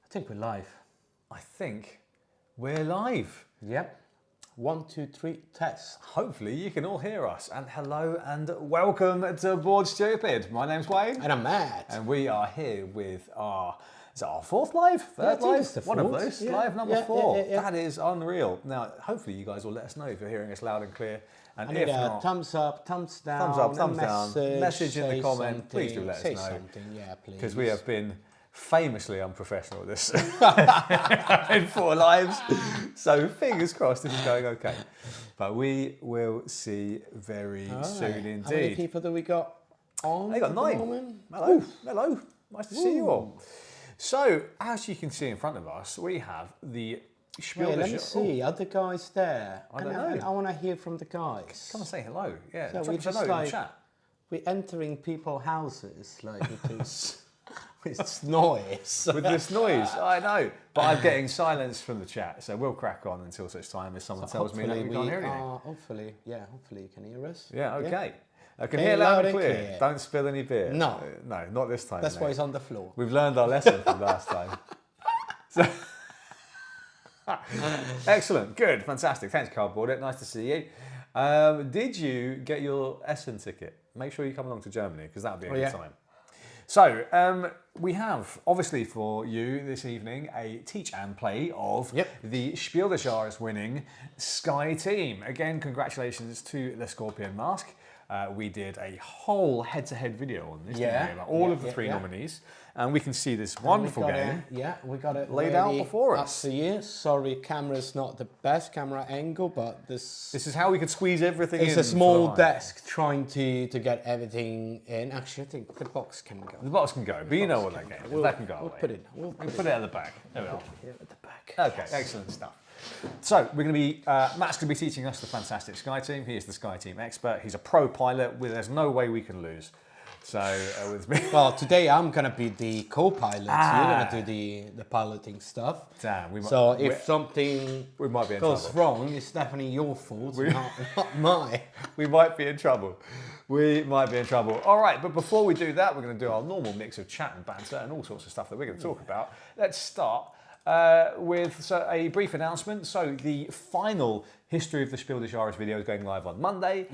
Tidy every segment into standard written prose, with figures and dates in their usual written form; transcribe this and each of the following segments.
I think we're live. I think we're live. Yep. 1, 2, 3, test. Hopefully you can all hear us. And hello and welcome to Board Stupid. My name's Wayne. And I'm Matt. And we are here with is it our fourth live? Third live? It's the One of fourth. those. Yeah. Live number 4. Yeah. That is unreal. Now, hopefully you guys will let us know if you're hearing us loud and clear. And I if need a not, thumbs up, thumbs down, thumbs up, thumbs down, message in the say comment. something, Please do let us know. Say something, yeah, please. Because we have been famously unprofessional at this in 4 lives. So fingers crossed this is going okay. But we will see very soon indeed. How many people do we got on? They got 9. Hello. Hello. Nice to see you all. So, as you can see in front of us, we have the Spiel Let me see. Are the guys there? I don't know. I want to hear from the guys. Come and say hello. Yeah, So drop we us a just note in the like chat. we're entering people's houses like with this noise. With this noise, I know. But I'm getting silence from the chat, so we'll crack on until such time as someone tells me that we can't hear anything. Hopefully you can hear us. Yeah, okay. I can Hear hear loud and clear. clear. Don't spill any beer. No. No, not this time. That's mate. why it's on the floor. We've learned our lesson from last time. So, excellent, good, fantastic. Thanks, Cardboard. Nice to see you. Did you get your Essen ticket? Make sure you come along to Germany because that'll be a good time. So, we have, obviously for you this evening, a teach and play of the Spiel des Jahres winning Sky team. Again, congratulations to the Scorpion Mask. We did a whole head-to-head video on this, didn't we, about all of the 3 nominees. And we can see this wonderful game we got it laid out before us. Up to you. Sorry, camera's not the best camera angle, but this is how we could squeeze everything in. It's a small desk trying to get everything in. Actually, I think the box can go. The box can go, but you know what that game is. That can go away. We'll put it at the back. There we are. Here at the back. Okay, excellent stuff. So we're going to be, Matt's going to be teaching us the fantastic Sky team. He is the Sky team expert. He's a pro pilot. There's no way we can lose. So with me. Well, today I'm going to be the co-pilot. You're going to do the piloting stuff. Damn. If something goes wrong, it's definitely your fault, not mine. We might be in trouble. We might be in trouble. All right, but before we do that, we're going to do our normal mix of chat and banter and all sorts of stuff that we're going to talk about. Let's start with a brief announcement. So the final History of the Spiel des Jahres video is going live on Monday,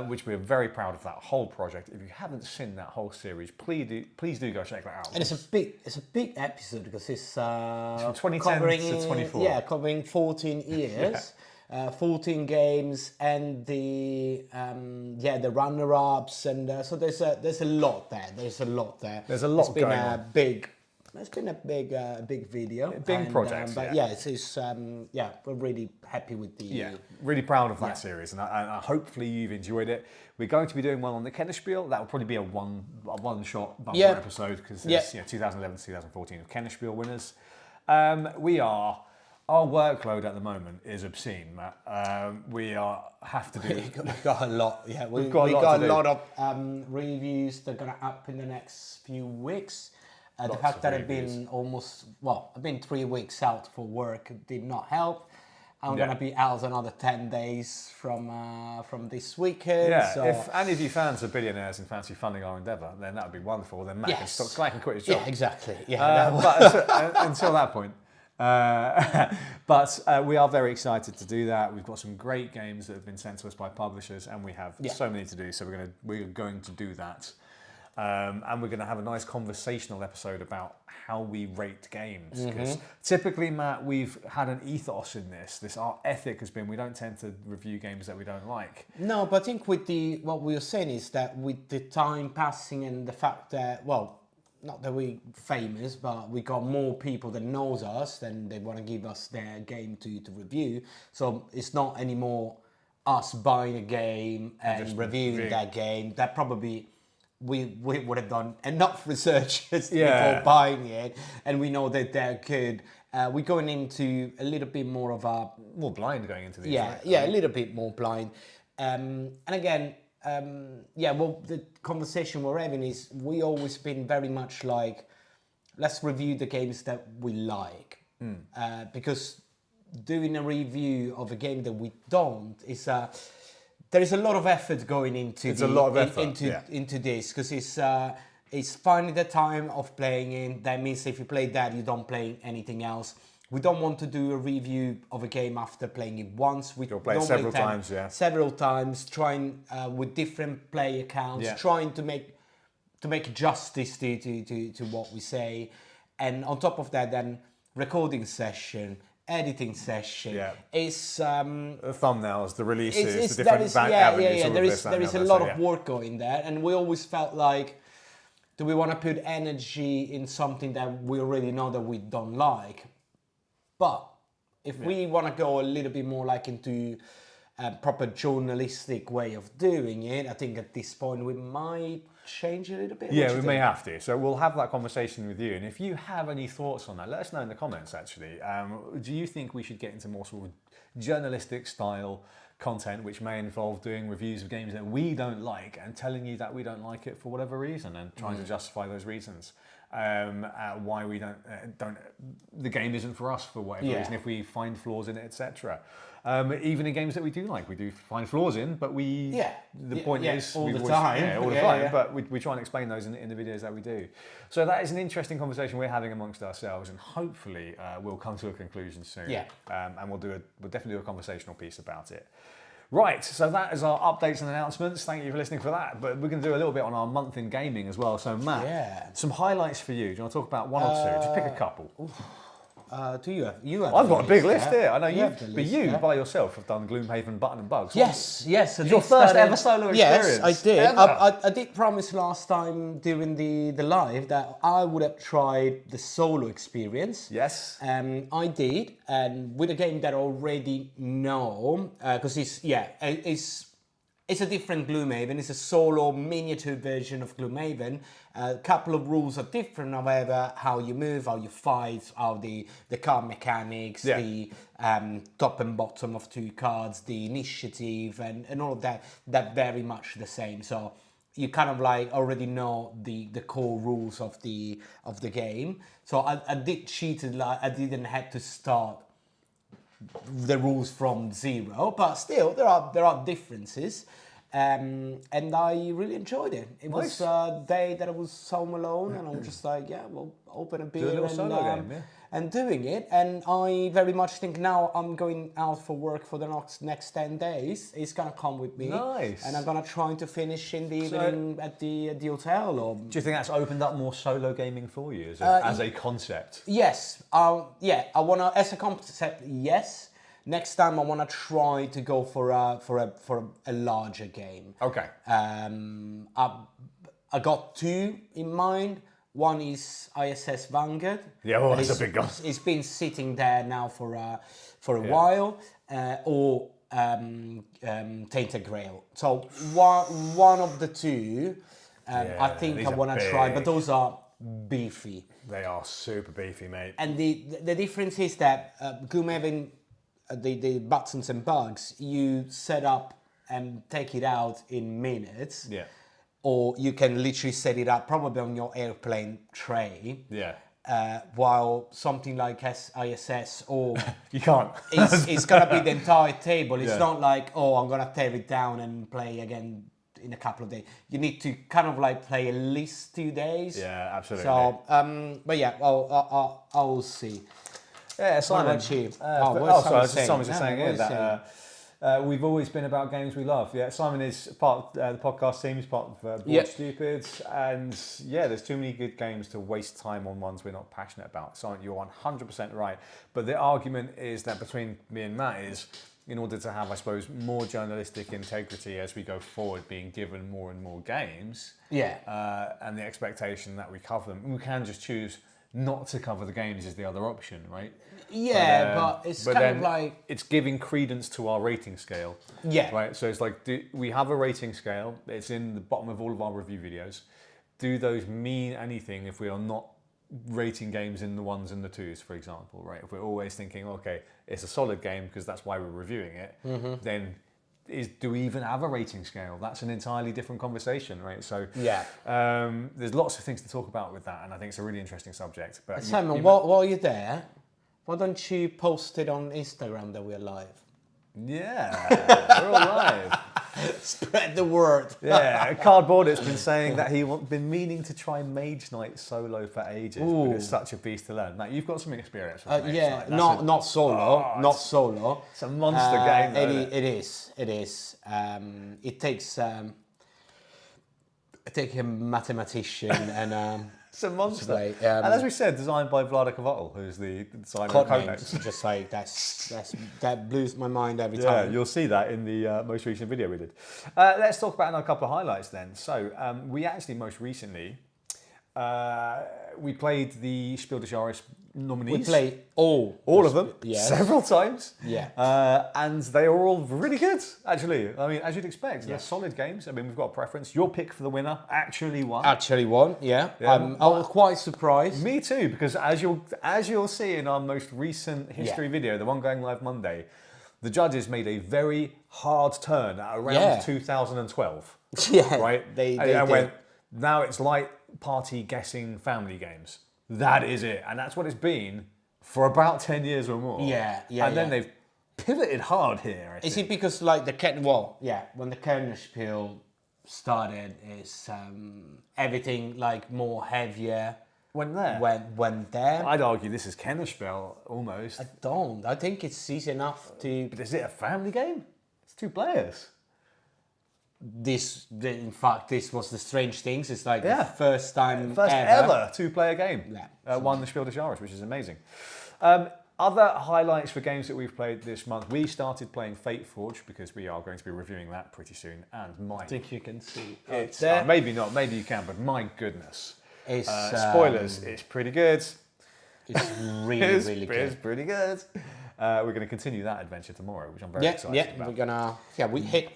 which we're very proud of that whole project. If you haven't seen that whole series, please do go check that out. And it's a big episode because it's from 2010 to 24. Yeah, covering 14 years. 14 games and the runner-ups and so there's a lot there. There's a lot going on. It's been a big video, big project. But we're really happy with the. Really proud of that series, and hopefully you've enjoyed it. We're going to be doing one on the Kennerspiel. That will probably be a one-shot bumper episode because there's 2011 to 2014 of Kennerspiel winners. Our workload at the moment is obscene, Matt. Have to do. We've got a lot. Yeah, we've got a lot of reviews that are going to up in the next few weeks. The fact that I've been 3 weeks out for work did not help. I'm going to be out another 10 days from this weekend. Yeah, so. If any of you fans are billionaires and fancy funding our endeavour, then that would be wonderful. Then Matt can quit his job. Yeah, exactly. But until that point. But we are very excited to do that. We've got some great games that have been sent to us by publishers, and we have so many to do. So we're going to do that. And we're going to have a nice conversational episode about how we rate games. Because typically, Matt, we've had an ethos in this. Our ethic has been we don't tend to review games that we don't like. No, but I think what we were saying is that with the time passing and the fact that, not that we're famous, but we got more people that knows us and they want to give us their game to review. So it's not anymore us buying a game and reviewing that game. That probably... We would have done enough research before buying it, and we know that they're good. We're going into a little bit more of a... More blind going into these. A little bit more blind. And again, the conversation we're having is we always been very much like, let's review the games that we like. Because doing a review of a game that we don't is there is a lot of effort going into into this because it's It's finding the time of playing it. That means if you play that, you don't play anything else. We don't want to do a review of a game after playing it once. You'll play it several times, yeah. Several times, trying with different player counts, trying to make justice to what we say. And on top of that, then recording session, editing session. It's the thumbnails, the releases, the different avenues. There is a lot of work going there, and we always felt like, do we want to put energy in something that we already know that we don't like? But if we want to go a little bit more like into a proper journalistic way of doing it, I think at this point we might change a little bit. Yeah, we may have to. So we'll have that conversation with you. And if you have any thoughts on that, let us know in the comments, actually. Do you think we should get into more sort of journalistic style content, which may involve doing reviews of games that we don't like and telling you that we don't like it for whatever reason and trying to justify those reasons? Why we don't the game isn't for us for whatever reason, if we find flaws in it, etc. Even in games that we do like, we do find flaws in, but the point is all the time. But we try and explain those in the videos that we do. So that is an interesting conversation we're having amongst ourselves, and hopefully we'll come to a conclusion soon. And we'll definitely do a conversational piece about it. Right, so that is our updates and announcements. Thank you for listening for that. But we're going to do a little bit on our month in gaming as well. So Matt, some highlights for you. Do you want to talk about one or two? Just pick a couple. Do you have? I've got a big list here. I know you by yourself have done Gloomhaven, Button and Bugs. Yes. It's your first ever solo experience. Yes, I did. I did promise last time during the live that I would have tried the solo experience. Yes. I did, and with a game that I already know, because it's a different Gloomhaven. It's a solo miniature version of Gloomhaven. A couple of rules are different, however, how you move, how you fight, how the card mechanics, the top and bottom of two cards, the initiative, and all of that, that very much the same. So you kind of like already know the core rules of the game. So I did cheat it, like I didn't have to start the rules from zero, but still there are differences, and I really enjoyed it. It was a day that I was home alone, and I was just like, we'll open a beer and doing it. And I very much think now I'm going out for work for the next 10 days. It's gonna come with me, and I'm gonna try to finish in the evening at the hotel. Or do you think that's opened up more solo gaming for you as a concept? Yes, I wanna, as a concept, yes. Next time I wanna try to go for a larger game. Okay. I got two in mind. One is ISS Vanguard. Yeah, well, that's a big gun. It's been sitting there now for a while, or Tainted Grail. So one of the two, I think I want to try, but those are beefy. They are super beefy, mate. And the difference is that Gloomhaven, the buttons and bugs, you set up and take it out in minutes. Yeah. Or you can literally set it up probably on your airplane tray. Yeah. While something like ISS or you can't. It's gonna be the entire table. It's not like, I'm gonna tear it down and play again in a couple of days. You need to kind of like play at least 2 days. Yeah, absolutely. So, but yeah, I'll see. Yeah, Simon. Sorry, Simon was just saying here that we've always been about games we love. Yeah, Simon is part of the podcast team. He's part of Board Stupid, and there's too many good games to waste time on ones we're not passionate about. Simon, you're 100% right. But the argument is that between me and Matt is, in order to have, I suppose, more journalistic integrity as we go forward, being given more and more games, and the expectation that we cover them, we can just choose not to cover the games is the other option, right? Yeah, but it's kind of like... It's giving credence to our rating scale. Yeah. Right, so it's like, we have a rating scale. It's in the bottom of all of our review videos. Do those mean anything if we are not rating games in the ones and the twos, for example, right? If we're always thinking, okay, it's a solid game because that's why we're reviewing it, then do we even have a rating scale? That's an entirely different conversation, right? So there's lots of things to talk about with that, and I think it's a really interesting subject. But Simon, while you're there, why don't you post it on Instagram that we're live? Yeah, we're all live. Spread the word. Yeah, Cardboard has been saying that he's been meaning to try Mage Knight solo for ages, but it's such a beast to learn. Matt, you've got some experience with Mage Knight. Not solo, not solo. It's a monster game, though, isn't it? It is. It takes a mathematician and It's a monster. play, and as we said, designed by Vlada Kovatel, who's the designer of Codenames. just like that blows my mind every Yeah, time. you'll see that in the most recent video we did. Let's talk about another couple of highlights then. So we actually most recently, we played the Spiel des Jahres nominees. We play all of them, yes. several times. Yeah. And they are all really good, actually. I mean, as you'd expect, they're solid games. I mean, we've got a preference. Your pick for the winner actually won. Actually won, yeah. I was quite surprised. Me too, because as you'll see in our most recent history video, the one going live Monday, the judges made a very hard turn at around 2012. Yeah, right? They went, now it's light party guessing family games. That is it. And that's what it's been for about 10 years or more. Yeah. And then they've pivoted hard here, I think. Is it because like when the Kennerspiel started, is everything like more heavier Went there. went there? I'd argue this is Kennerspiel almost. I think it's easy enough to... But is it a family game? It's 2 players. In fact, this was the strange things. It's like the first time ever 2-player game. Yeah. Won the Spiel des Jahres, which is amazing. Other highlights for games that we've played this month. We started playing Fate Forge because we are going to be reviewing that pretty soon. And I think you can see it's there. maybe not, maybe you can, but my goodness. It's, spoilers, it's pretty good. It's really good. It's pretty good. We're going to continue that adventure tomorrow, which I'm very excited about. We're gonna. Yeah, we hit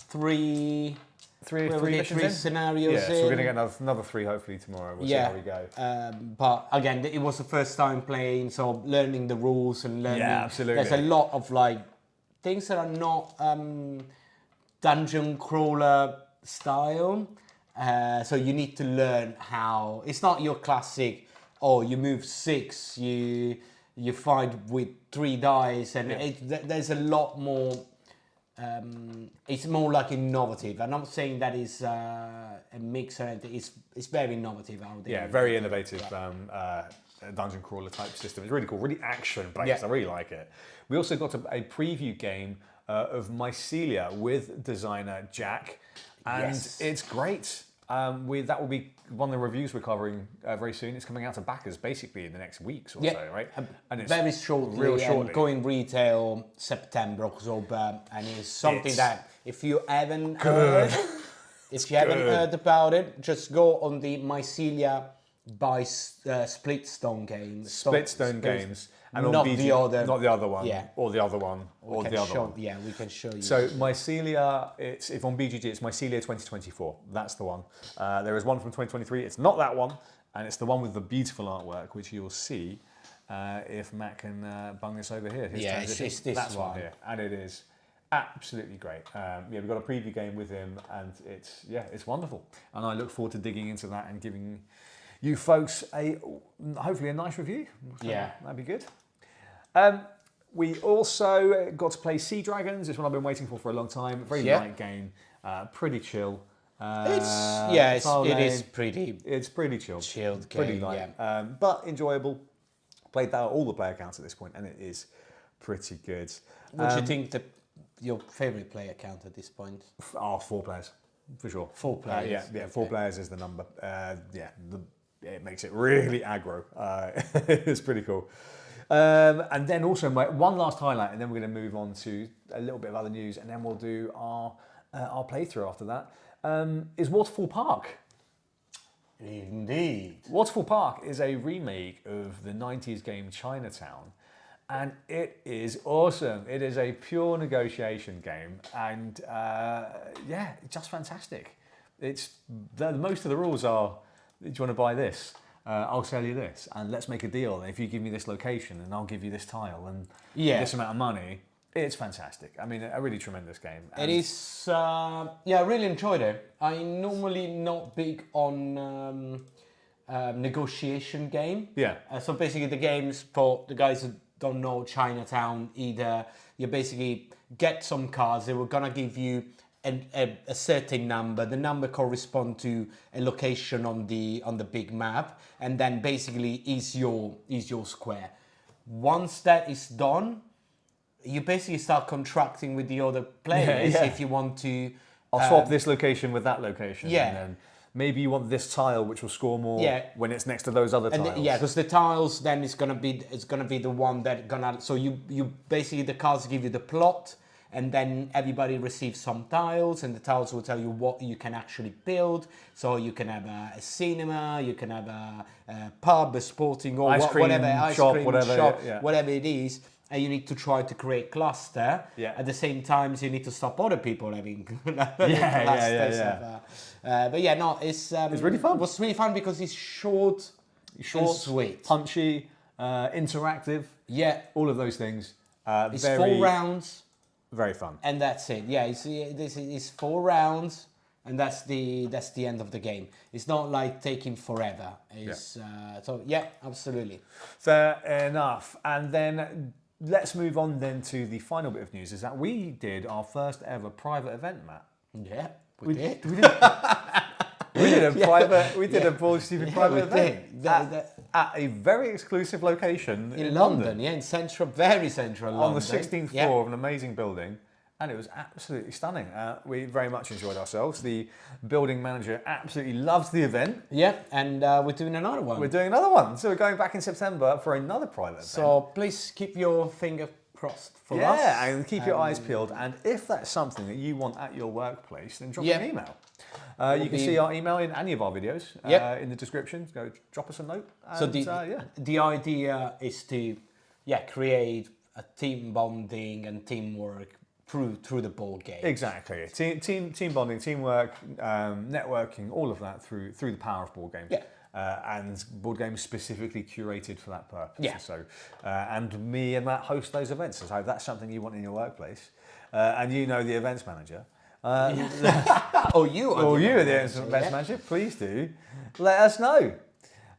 three missions scenarios. Yeah, so we're going to get another 3 hopefully tomorrow. We'll see how we go. But again, it was the first time playing, so learning the rules and learning. Yeah, absolutely. There's a lot of like things that are not dungeon crawler style. So you need to learn how. It's not your classic. Oh, you move 6. You fight with 3 dice, and there's a lot more. It's more like innovative. I'm not saying that is a mix or anything. It's very innovative out there. Yeah, very innovative dungeon crawler type system. It's really cool, really action based. I really like it. We also got a preview game of Mycelia with designer Jack, and it's great. That will be one of the reviews we're covering very soon. It's coming out to backers basically in the next weeks or so, right? And it's very shortly. Going retail September, October, and it's something that if you haven't heard about it, just go on the Mycelia by Splitstone games. Splitstone games. And not BG, the other, not the other one, yeah, or the other one, or the other one. Yeah, we can show you. So Mycelia, if on BGG, it's Mycelia 2024. That's the one. There is one from 2023. It's not that one, and it's the one with the beautiful artwork, which you will see if Matt can bung this over here. It's this That's one here, and it is absolutely great. We've got a preview game with him, and it's wonderful. And I look forward to digging into that and giving you folks hopefully a nice review. Yeah, that'd be good. We also got to play Sea Dragons. It's one I've been waiting for a long time. Very light game, pretty chill. It is pretty. It's pretty chill. Chilled game, pretty light, but enjoyable. Played that all the player counts at this point, and it is pretty good. What do you think your favorite player count at this point? 4 players, for sure. 4 players. 4 players is the number. It makes it really aggro. It's pretty cool. And then also one last highlight, and then we're going to move on to a little bit of other news, and then we'll do our playthrough after that. Is Waterfall Park. Indeed. Waterfall Park is a remake of the 90s game Chinatown, and it is awesome. It is a pure negotiation game, and just fantastic. Most of the rules are, do you want to buy this? I'll sell you this, and let's make a deal. And if you give me this location, and I'll give you this tile, and this amount of money. It's fantastic. I mean, a really tremendous game. It is. I really enjoyed it. I'm normally not big on negotiation game. Yeah. So basically, the games for the guys who don't know Chinatown either, you basically get some cards. They were gonna give you a certain number. The number corresponds to a location on the big map, and then basically is your square. Once that is done, you basically start contracting with the other players if you want to. I'll swap this location with that location. Yeah. And then maybe you want this tile, which will score more when it's next to those other tiles. Yeah, because the tiles then is gonna be the one that gonna. So you basically, the cards give you the plot, and then everybody receives some tiles, and the tiles will tell you what you can actually build. So you can have a cinema, you can have a pub, a sporting, or ice cream shop, whatever it is. And you need to try to create cluster. Yeah. At the same time, you need to stop other people having clusters. But yeah, no, it's really fun. It was really fun because it's short, and sweet, punchy, interactive. Yeah, all of those things. It's 4 rounds. Very fun. And that's it. Yeah, it's 4 rounds, and that's the end of the game. It's not like taking forever. So yeah, absolutely. Fair enough. And then let's move on then to the final bit of news. Is that we did our first ever private event, Matt. Yeah, we did. We did a private. We did a Board Stupid private event at a very exclusive location in London. Yeah, in very central London. On the 16th floor of an amazing building, and it was absolutely stunning. We very much enjoyed ourselves. The building manager absolutely loved the event. Yeah, and we're doing another one. We're doing another one. So we're going back in September for another private event. So please keep your finger crossed for us. Yeah, and keep your eyes peeled. And if that's something that you want at your workplace, then drop an email. You can see our email in any of our videos in the description. Go drop us a note. And, so the idea is to create a team bonding and teamwork through the board game. Exactly. Team bonding, teamwork, networking, all of that through the power of board games. Yeah. And board games specifically curated for that purpose. Yeah. So, and me and Matt host those events. So if that's something you want in your workplace, and you know the events manager. Or you are the events manager, please do let us know.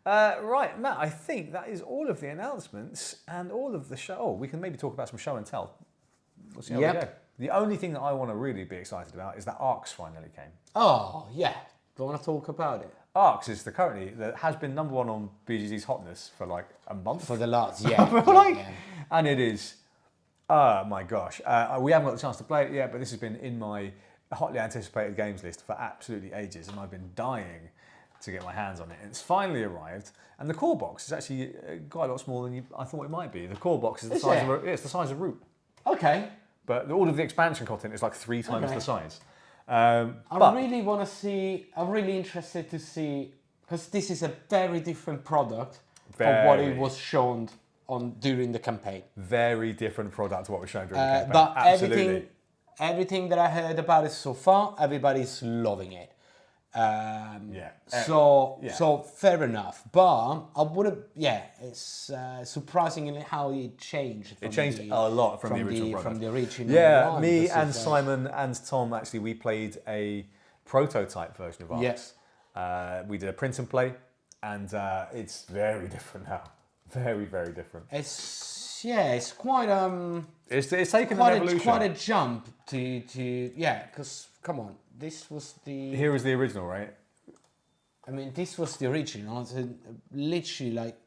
Right, Matt, I think that is all of the announcements and all of the show. Oh, we can maybe talk about some show and tell. We'll see how we go. The only thing that I want to really be excited about is that Arcs finally came. Oh, yeah. Do you want to talk about it? Arcs is that has been #1 on BGG's hotness for like a month. For the last, And it is, oh my gosh. We haven't got the chance to play it yet, but this has been in my hotly anticipated games list for absolutely ages, and I've been dying to get my hands on it. And it's finally arrived, and the core box is actually quite a lot smaller than I thought it might be. The core box is the size of it's the size of Root. Okay. But all of the expansion content is like 3 times the size. I really want to see. I'm really interested to see, because this is a very different product from what it was shown during the campaign. Very different product to what was shown during the campaign. But absolutely. Everything that I heard about it so far, everybody's loving it. So fair enough. But I would have, it's surprising how it changed. It changed a lot from the original product. From the original one. Me and Simon and Tom, actually, we played a prototype version of Arcs. We did a print and play, and it's very different now. Very, very different. It's quite it's taken an evolution. Quite a jump to because come on, this was the here was the original, right? I mean, this was the original. It's literally like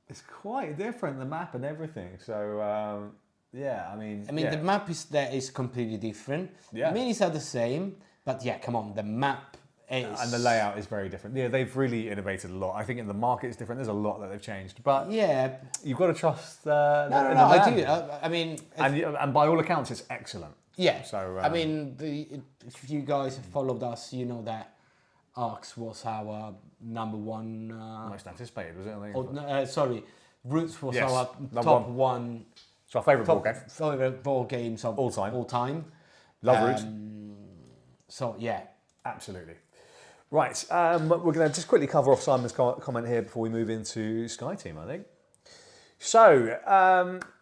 it's quite different, the map and everything. So the map is completely different. Yeah, minis are the same, but come on, the map. And the layout is very different. Yeah, they've really innovated a lot. I think in the market it's different. There's a lot that they've changed, but you've got to trust. No, I do. I mean, and by all accounts, it's excellent. Yeah. So I mean, if you guys have followed us, you know that Arcs was our #1. Most anticipated, was it? Sorry, Roots was our top one. It's our favourite board game. Favourite board games of all time. Love Roots. So absolutely. Right, we're going to just quickly cover off Simon's comment here before we move into Sky Team, I think. So,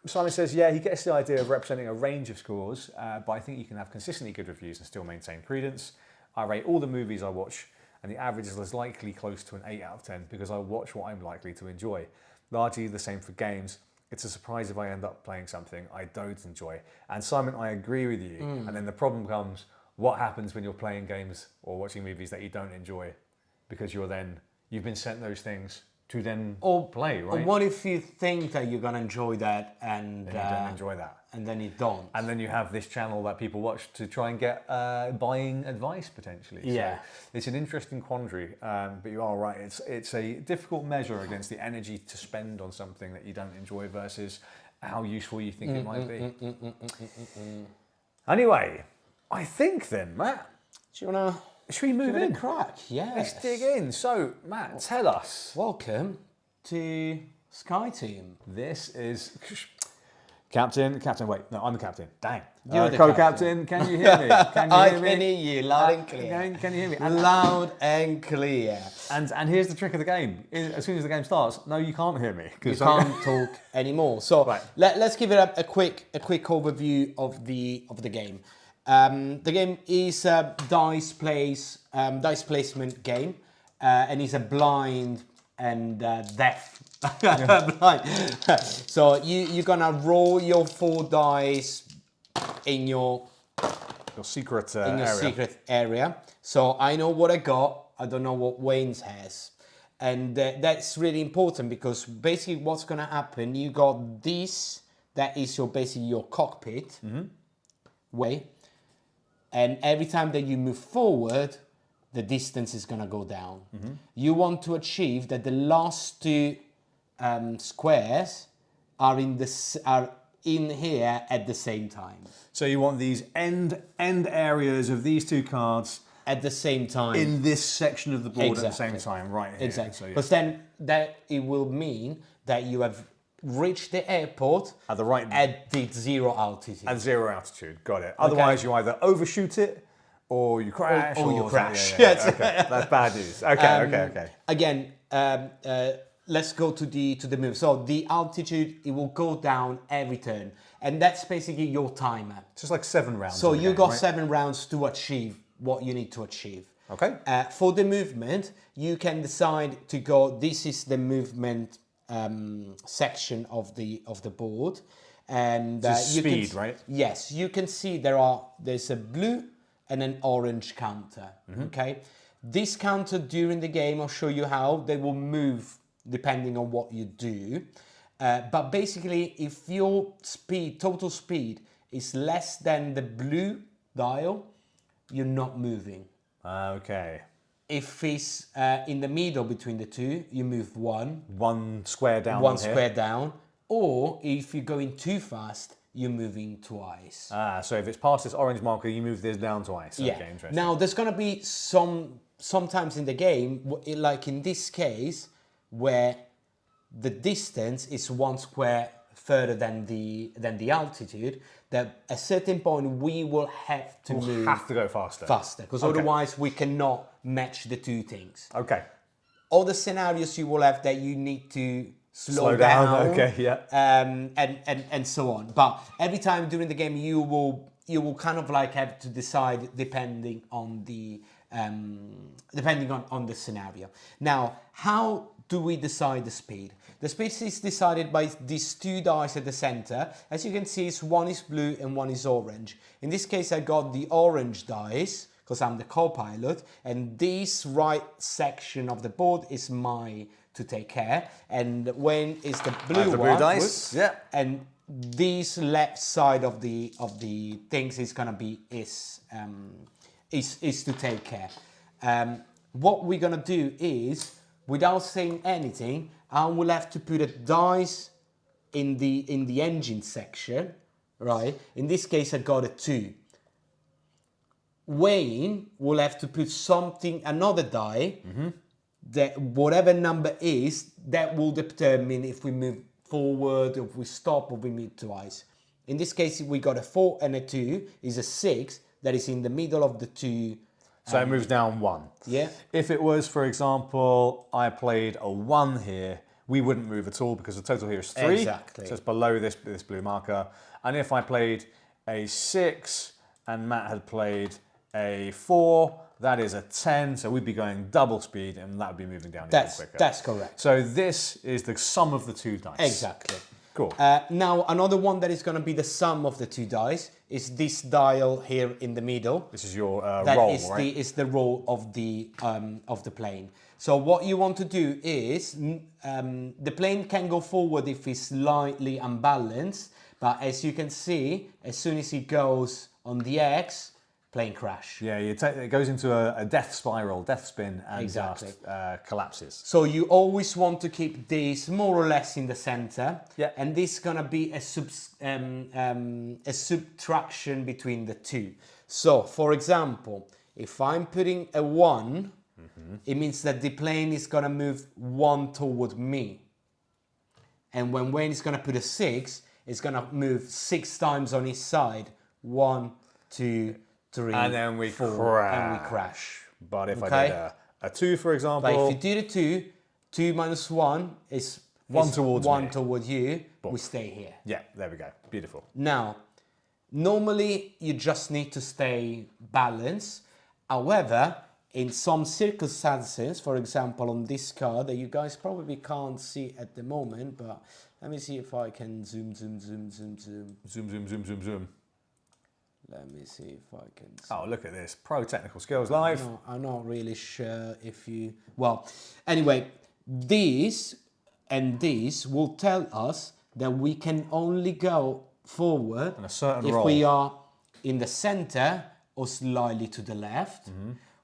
Simon says, he gets the idea of representing a range of scores, but I think you can have consistently good reviews and still maintain credence. I rate all the movies I watch, and the average is likely close to an 8 out of 10 because I watch what I'm likely to enjoy. Largely the same for games. It's a surprise if I end up playing something I don't enjoy. And Simon, I agree with you. And then the problem comes, what happens when you're playing games or watching movies that you don't enjoy because you've been sent those things to then play, right? Or what if you think that you're going to enjoy that and you don't enjoy that? And then you don't. And then you have this channel that people watch to try and get buying advice potentially. Yeah. So it's an interesting quandary, but you are right. It's a difficult measure against the energy to spend on something that you don't enjoy versus how useful you think it might be. Anyway, I think then, Matt. Do you want to... Should we move in? Crack, yes. Let's dig in. So, Matt, tell us. Welcome to Sky Team. This is Captain. Wait, no, I'm the captain. Dang. You're the co-captain. Can you hear me? Can you I hear me? can hear you loud and clear. Can you hear me? Loud and clear. And here's the trick of the game. As soon as the game starts, no, you can't hear me. You can't talk anymore. So right. let's give it a quick overview of the game. The game is a dice placement game, and it's a blind and deaf blind. So you're gonna roll your 4 dice in your secret area. So I know what I got. I don't know what Wayne's has, and that's really important because basically what's gonna happen? You got this. That is basically your cockpit way. And every time that you move forward, the distance is going to go down. You want to achieve that the last 2 squares are in here at the same time. So you want these end areas of these 2 cards at the same time in this section of the board exactly. at the same time, right here. Exactly. So, yeah. Because then that it will mean that you have reach the airport at the right at the 0 altitude. At 0 altitude, got it. Otherwise, you either overshoot it or you crash. Or you crash. Yeah. Okay. That's bad news. Okay. Again, let's go to the move. So the altitude, it will go down every turn, and that's basically your timer. It's just like 7 rounds. So you got right? 7 rounds to achieve what you need to achieve. Okay. For the movement, you can decide to go. This is the movement section of the board, and speed, right? Yes, you can see there's a blue and an orange counter. Okay, this counter during the game, I'll show you how they will move depending on what you do. But basically, if your total speed is less than the blue dial, you're not moving. Okay. If it's in the middle between the 2, you move 1. 1 square down. 1 square down. Or if you're going too fast, you're moving twice. So if it's past this orange marker, you move this down twice. Yeah. Okay, interesting. Now, there's going to be sometimes in the game, like in this case, where the distance is 1 square further than the altitude, that at a certain point we will have to move. Have to go faster. Because otherwise we cannot match the 2 things. Okay. All the scenarios you will have that you need to slow down. Okay, yeah. And so on. But every time during the game you will kind of like have to decide depending on the scenario. Now, how do we decide the speed? The speed is decided by these 2 dice at the center. As you can see, one is blue and one is orange. In this case, I got the orange dice because I'm the co-pilot, and this right section of the board is mine to take care. And when is the blue one? Dice. Yeah. And this left side of the things is gonna be is to take care. What we're gonna do is, without saying anything, I will have to put a dice in the engine section, right? In this case, I got a 2. Wayne will have to put another die, that whatever number is, that will determine if we move forward, if we stop, or we move twice. In this case, we got a 4 and a 2, is a 6, that is in the middle of the 2. So it moves down 1. Yeah. If it was, for example, I played a 1 here, we wouldn't move at all because the total here is 3. Exactly. So it's below this blue marker. And if I played a 6 and Matt had played a 4, that is a 10. So we'd be going double speed and that would be moving down even quicker. That's correct. So this is the sum of the 2 dice. Exactly. Cool. Now, another one that is going to be the sum of the two dice is this dial here in the middle. This is your roll, That is the roll of the plane. So what you want to do is, the plane can go forward if it's slightly unbalanced, but as you can see, as soon as it goes on the X, plane crash. Yeah, it goes into a death spiral, death spin, and Exactly. just collapses. So you always want to keep this more or less in the center. Yeah. And this is gonna be a subtraction between the two. So, for example, if I'm putting a 1, it means that the plane is gonna move 1 toward me. And when Wayne is gonna put a 6, it's gonna move 6 times on his side. 1, 2, 3, And then we 4, crash. and we crash. But if Okay. I did a 2, for example... But if you do the 2, 2 minus 1 is 1 towards one me. toward you, we stay here. Yeah, there we go. Beautiful. Now, normally you just need to stay balanced. However, in some circumstances, for example, on this card that you guys probably can't see at the moment, but let me see if I can zoom. Zoom, zoom, zoom, zoom, zoom. Let me see if I can. Oh, look at this. Pro Technical Skills Live. No, I'm not really sure if you... Well, anyway, this and this will tell us that we can only go forward On a certain if roll. we are in the center or slightly to the left,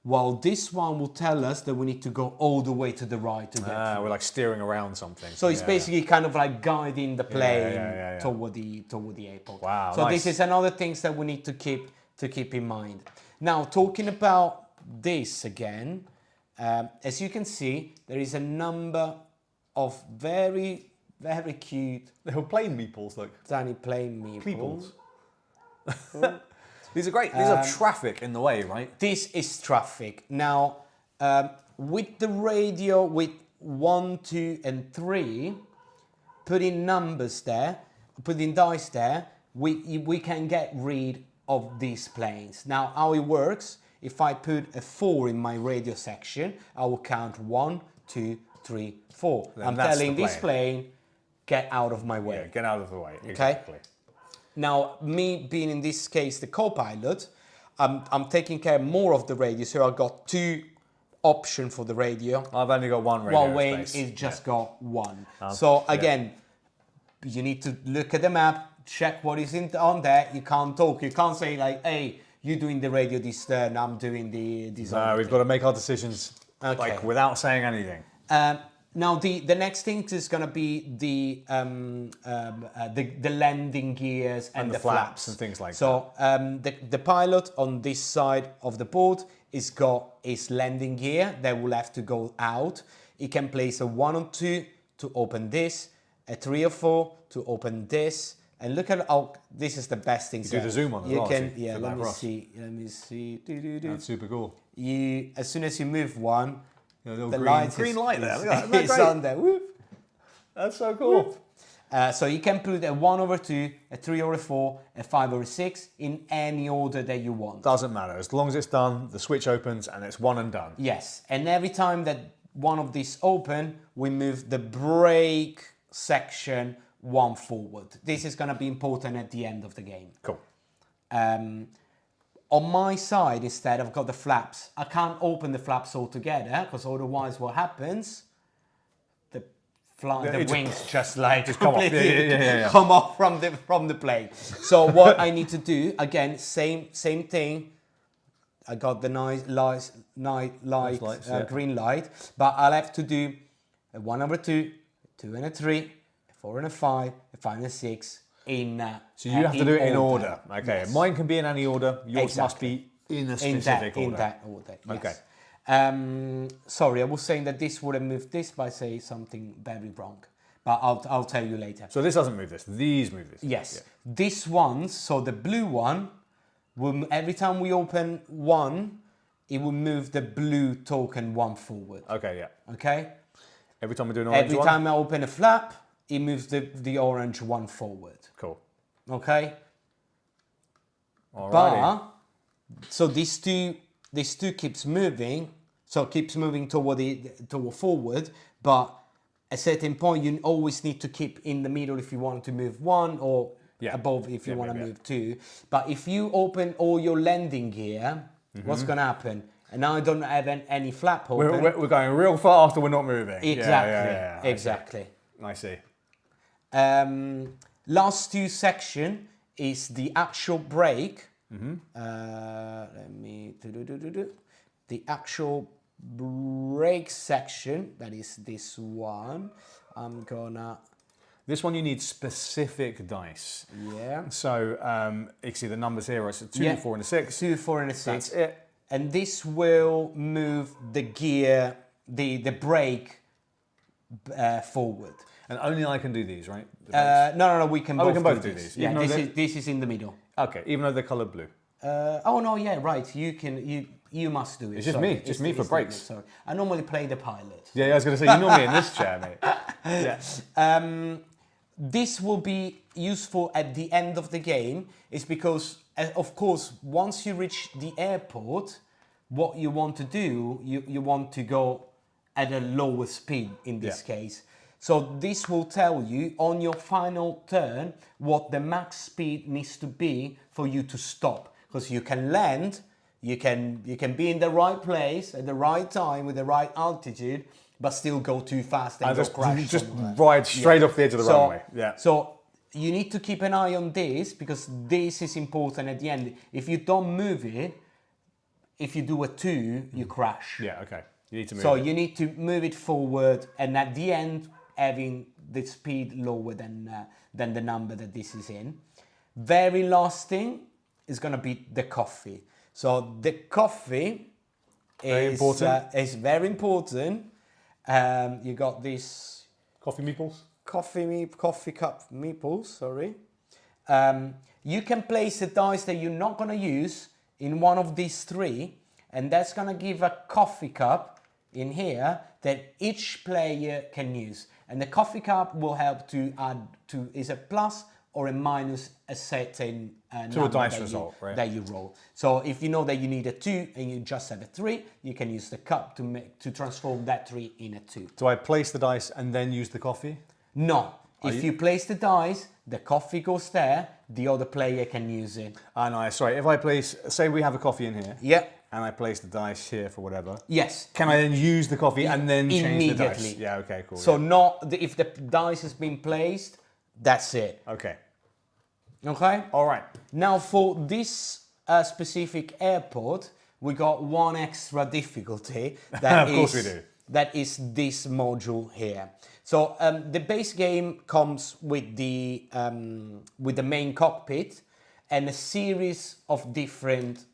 while this one will tell us that we need to go all the way to the right to get through. We're like steering around something. So it's basically kind of like guiding the plane yeah. toward the airport. Wow, So nice. this is another things that we need to keep in mind. Now, talking about this again, as you can see, there is a number of very, very cute They were plane meeples, like. tiny plane meeples. These are great. These are traffic in the way, right? This is traffic. Now, with the radio with 1, 2, and 3, putting numbers there, putting dice there, we can get rid of these planes. Now, how it works, if I put a 4 in my radio section, I will count 1, 2, 3, 4. Then I'm that's telling the this plane. plane, get out of my way. Yeah, get out of the way. Exactly. Now, me being in this case the co-pilot, I'm taking care more of the radio, so I've got 2 options for the radio. I've only got 1 radio While Wayne space. is just got 1. So again, you need to look at the map, check what is on there. You can't talk. You can't say like, "Hey, you're doing the radio this turn. I'm doing the design." No, we've got to make our decisions like without saying anything. Now the next thing is going to be the landing gears and the flaps and things like that. So the pilot on this side of the board is got his landing gear that will have to go out. He can place a 1 or 2 to open this, a 3 or 4 to open this. And look at how this is the best thing. You do the zoom on as you well. can, so you yeah. get Let that me across. see. Let me see. That's super cool. You as soon as you move one, Yeah, the the green light there. Look at that. Isn't that it's great? on there. Whoop. That's so cool. So you can put a 1 over 2, a 3 over 4, a 5 over 6 in any order that you want. Doesn't matter. As long as it's done, the switch opens and it's 1 and done. Yes, and every time that one of these open, we move the brake section 1 forward. This is going to be important at the end of the game. Cool. On my side, instead, I've got the flaps. I can't open the flaps all together because otherwise what happens? The wings just like come off. completely come off from the plane. So what I need to do, again, same thing. I got the nice lights, green light, but I'll have to do a 1 over 2, 2 and a 3, a 4 and a 5, a 5 and a 6 in. So you have to do it in order. Okay. Yes. Mine can be in any order. Yours must be in a specific order. In that order. Yes. Okay. Sorry, I was saying that this would have moved this by saying something very wrong, but I'll tell you later. So this doesn't move this. These move this. Yes, Yeah. this one. So the blue one will every time we open 1, it will move the blue token 1 forward. Okay. Yeah. Okay. Every time we do an orange Every one. time I open a flap, it moves the orange 1 forward. Cool. Okay. Alrighty. But so these two keeps moving, so keeps moving toward forward. But a certain point, you always need to keep in the middle if you want to move 1, or above if you want to move 2. But if you open all your landing gear, what's going to happen? And now I don't have any flap open. We're going real fast and we're not moving. Exactly. Exactly. I see. Last 2 section is the actual brake. Let me the actual brake section. That is this one. I'm gonna. This one you need specific dice. Yeah. So you can see the numbers here. It's a 2, 4, and a 6. 2, 4, and a 6. That's it. And this will move the gear, the brake forward. And only I can do these, right? No. We can. We both can both do do this. these. Yeah. This is in the middle. Okay. Even though they're coloured blue. Oh no, yeah, right. You must do it. It's just me for brakes. Sorry, I normally play the pilot. Yeah, I was going to say you're normally in this chair, mate. Yeah. This will be useful at the end of the game, is because, of course, once you reach the airport, what you want to do, you want to go at a lower speed in this case. So this will tell you on your final turn what the max speed needs to be for you to stop. Because you can land, you can be in the right place at the right time with the right altitude, but still go too fast and just ride straight off the edge of the runway. Yeah. So you need to keep an eye on this, because this is important at the end. If you don't move it, if you do a 2, you crash. Yeah. Okay. You need to move. So you need to move it forward, and at the end, having the speed lower than the number that this is in. Very last thing is going to be the coffee. So the coffee is very important. You got this coffee meeples. Coffee cup meeples. Sorry. You can place the dice that you're not going to use in one of these 3, and that's going to give a coffee cup in here that each player can use. And the coffee cup will help to add to is a plus or a minus a certain to a dice result, right? That you roll. So if you know that you need a 2 and you just have a 3, you can use the cup to transform that 3 in a 2. Do I place the dice and then use the coffee? No. If you place the dice, the coffee goes there, the other player can use it. Ah, no, sorry. If I place, say we have a coffee in here. Yeah. And I place the dice here for whatever. Yes. Can I then use the coffee and then change the dice? Immediately. Yeah, okay, cool. So if the dice has been placed, that's it. Okay. Okay? All right. Now for this specific airport, we got one extra difficulty. Of course we do. That is this module here. So the base game comes with the main cockpit and a series of different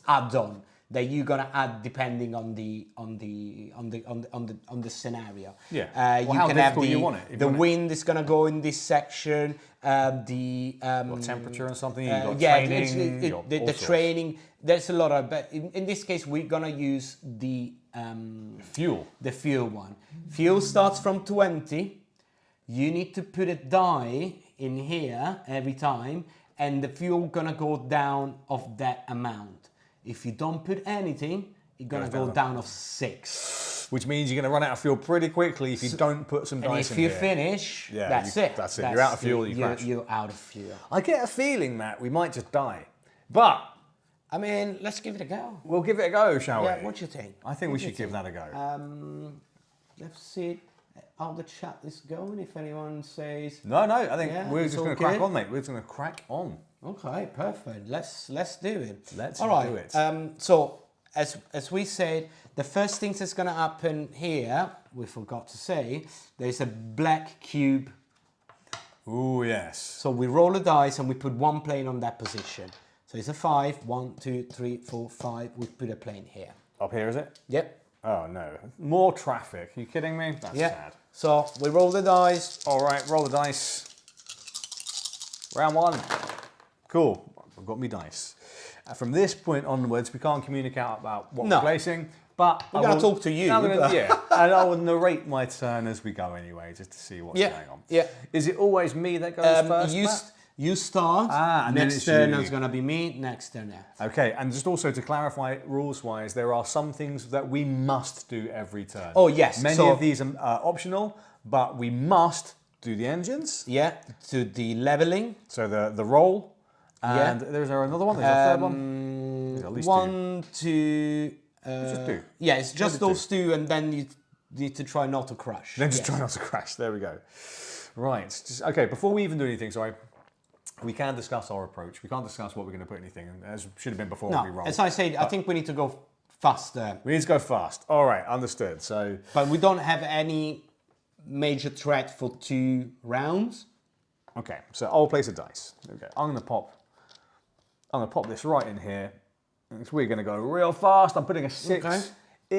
add-on that you're gonna add depending on the scenario. Yeah. You can have the wind is gonna go in this section. Temperature and something. You got training. The training. There's a lot of. But in this case, we're gonna use the fuel. The fuel one. Fuel starts from 20. You need to put a die in here every time, and the fuel gonna go down of that amount. If you don't put anything, it's gonna go down of 6. Which means you're gonna run out of fuel pretty quickly if you don't put some dice in here. And if you finish, that's it. That's it. You're out of fuel. You crash. You're out of fuel. I get a feeling, Matt, we might just die, but I mean, let's give it a go. We'll give it a go, shall we? Yeah. What do you think? I think we should give that a go. Let's see how the chat is going. If anyone says no, I think we're just going to crack on, mate. We're just going to crack on. Okay, perfect. Let's do it. Let's do it. So as we said, the first thing that's going to happen here, we forgot to say, there's a black cube. Ooh, yes. So we roll a dice and we put one plane on that position. So it's a 5. 1, 2, 3, 4, 5. We put a plane here. Up here, is it? Yep. Oh no, more traffic. Are you kidding me? That's sad. So we roll the dice. All right, roll the dice. Round 1. Cool, I've got me dice. From this point onwards, we can't communicate about what we're placing, but we're going to talk to you. And I will narrate my turn as we go anyway, just to see what's going on. Yeah. Is it always me that goes first? You start, and then next it's turn you. is going to be me, next turn. Okay, and just also to clarify rules-wise, there are some things that we must do every turn. Oh, yes. Many So- of these are optional, but we must do the engines. Yeah, to the leveling. So the roll, and Yeah. there's another one. There's a third one. There's at least two. 1, 2. Just two. Yeah, it's just Two. those two, and then you need to try not to crash. Then just try not to crash. There we go. Right. Okay. Before we even do anything, sorry, we can discuss our approach. We can't discuss what we're going to put anything, as should have been before we No, roll. as I said, I think we need to go faster. We need to go fast. All right, understood. So, But we don't have any major threat for 2 rounds. okay. So I'll place a dice. Okay. I'm gonna pop this right in here. We're gonna go real fast. I'm putting a 6 Okay.